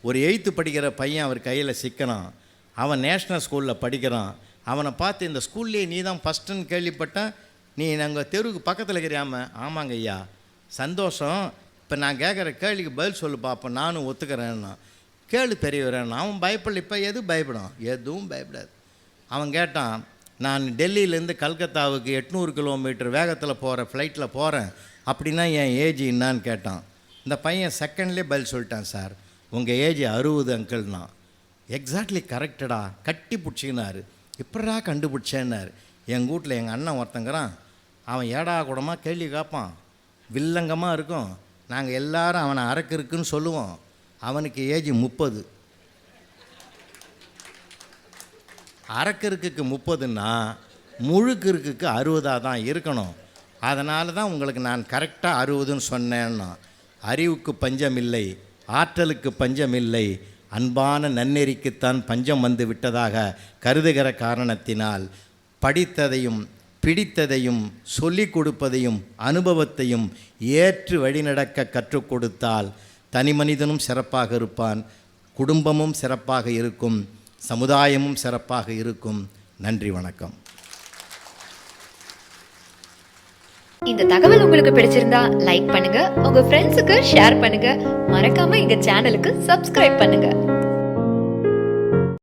ஒரு 8th படிக்கிற பையன் அவர் கையில் சிக்கிறான். அவன் நேஷ்னல் ஸ்கூலில் படிக்கிறான். அவனை பார்த்து, இந்த ஸ்கூல்லேயே நீ தான் ஃபஸ்ட்டுன்னு கேள்விப்பட்டேன், நீ நாங்கள் தெருவுக்கு பக்கத்தில் இருக்கிறியாம? ஆமாங்க ஐயா. சந்தோஷம். இப்போ நான் கேட்குற கேள்விக்கு பதில் சொல்லு பார்ப்பேன், நானும் ஒத்துக்கிறேன்னா. கேளு பெரியவரேன்னா. அவன் பயப்படல. இப்போ எதுவும் பயப்படாது. அவன் கேட்டான், நான் டெல்லியிலேருந்து கல்கத்தாவுக்கு 800 கிலோமீட்டர் வேகத்தில் போகிற ஃப்ளைட்டில் போகிறேன், அப்படின்னா என் ஏஜ் என்னான்னு கேட்டான். இந்த பையன் செகண்ட்லேயே பதில் சொல்லிட்டான், சார் உங்கள் ஏஜ் 60 அங்கிள்னா. எக்ஸாக்ட்லி கரெக்டடா, கட்டி பிடிச்சிக்கினாரு. இப்படா கண்டுபிடிச்சேன்னாரு. எங்கள் வீட்டில் எங்கள் அண்ணன் ஒருத்தங்கிறான், அவன் ஏடா கூடமாக கேள்வி கேட்பான், வில்லங்கமாக இருக்கும். நாங்கள் எல்லாரும் அவனை அரக்கு இருக்குன்னு சொல்லுவோம். அவனுக்கு ஏஜ் 30. அரக்கிற்கு 30ன்னா முழுக்கிற்கு 60 தான் இருக்கணும். அதனால தான் உங்களுக்கு நான் கரெக்டாக 60ன்னு சொன்னேன்னா. அறிவுக்கு பஞ்சம் இல்லை, ஆற்றலுக்கு பஞ்சம் இல்லை, அன்பான நன்னெறிக்குத்தான் பஞ்சம் வந்து விட்டதாக கருதுகிற காரணத்தினால் படித்ததையும் பிடித்ததையும் சொல்லிக் கொடுப்பதையும் அனுபவத்தையும் ஏற்று வழிநடக்க கற்றுக் கொடுத்தால் தனி மனிதனும் சிறப்பாக இருப்பான், குடும்பமும் சிறப்பாக இருக்கும், சமுதாயமும் சிறப்பாக இருக்கும். நன்றி, வணக்கம். இந்த தகவல் உங்களுக்கு பிடிச்சிருந்தா லைக் பண்ணுங்க, உங்க ஃப்ரெண்ட்ஸுக்கு ஷேர் பண்ணுங்க, மறக்காம எங்க சேனலுக்கு சப்ஸ்கிரைப் பண்ணுங்க.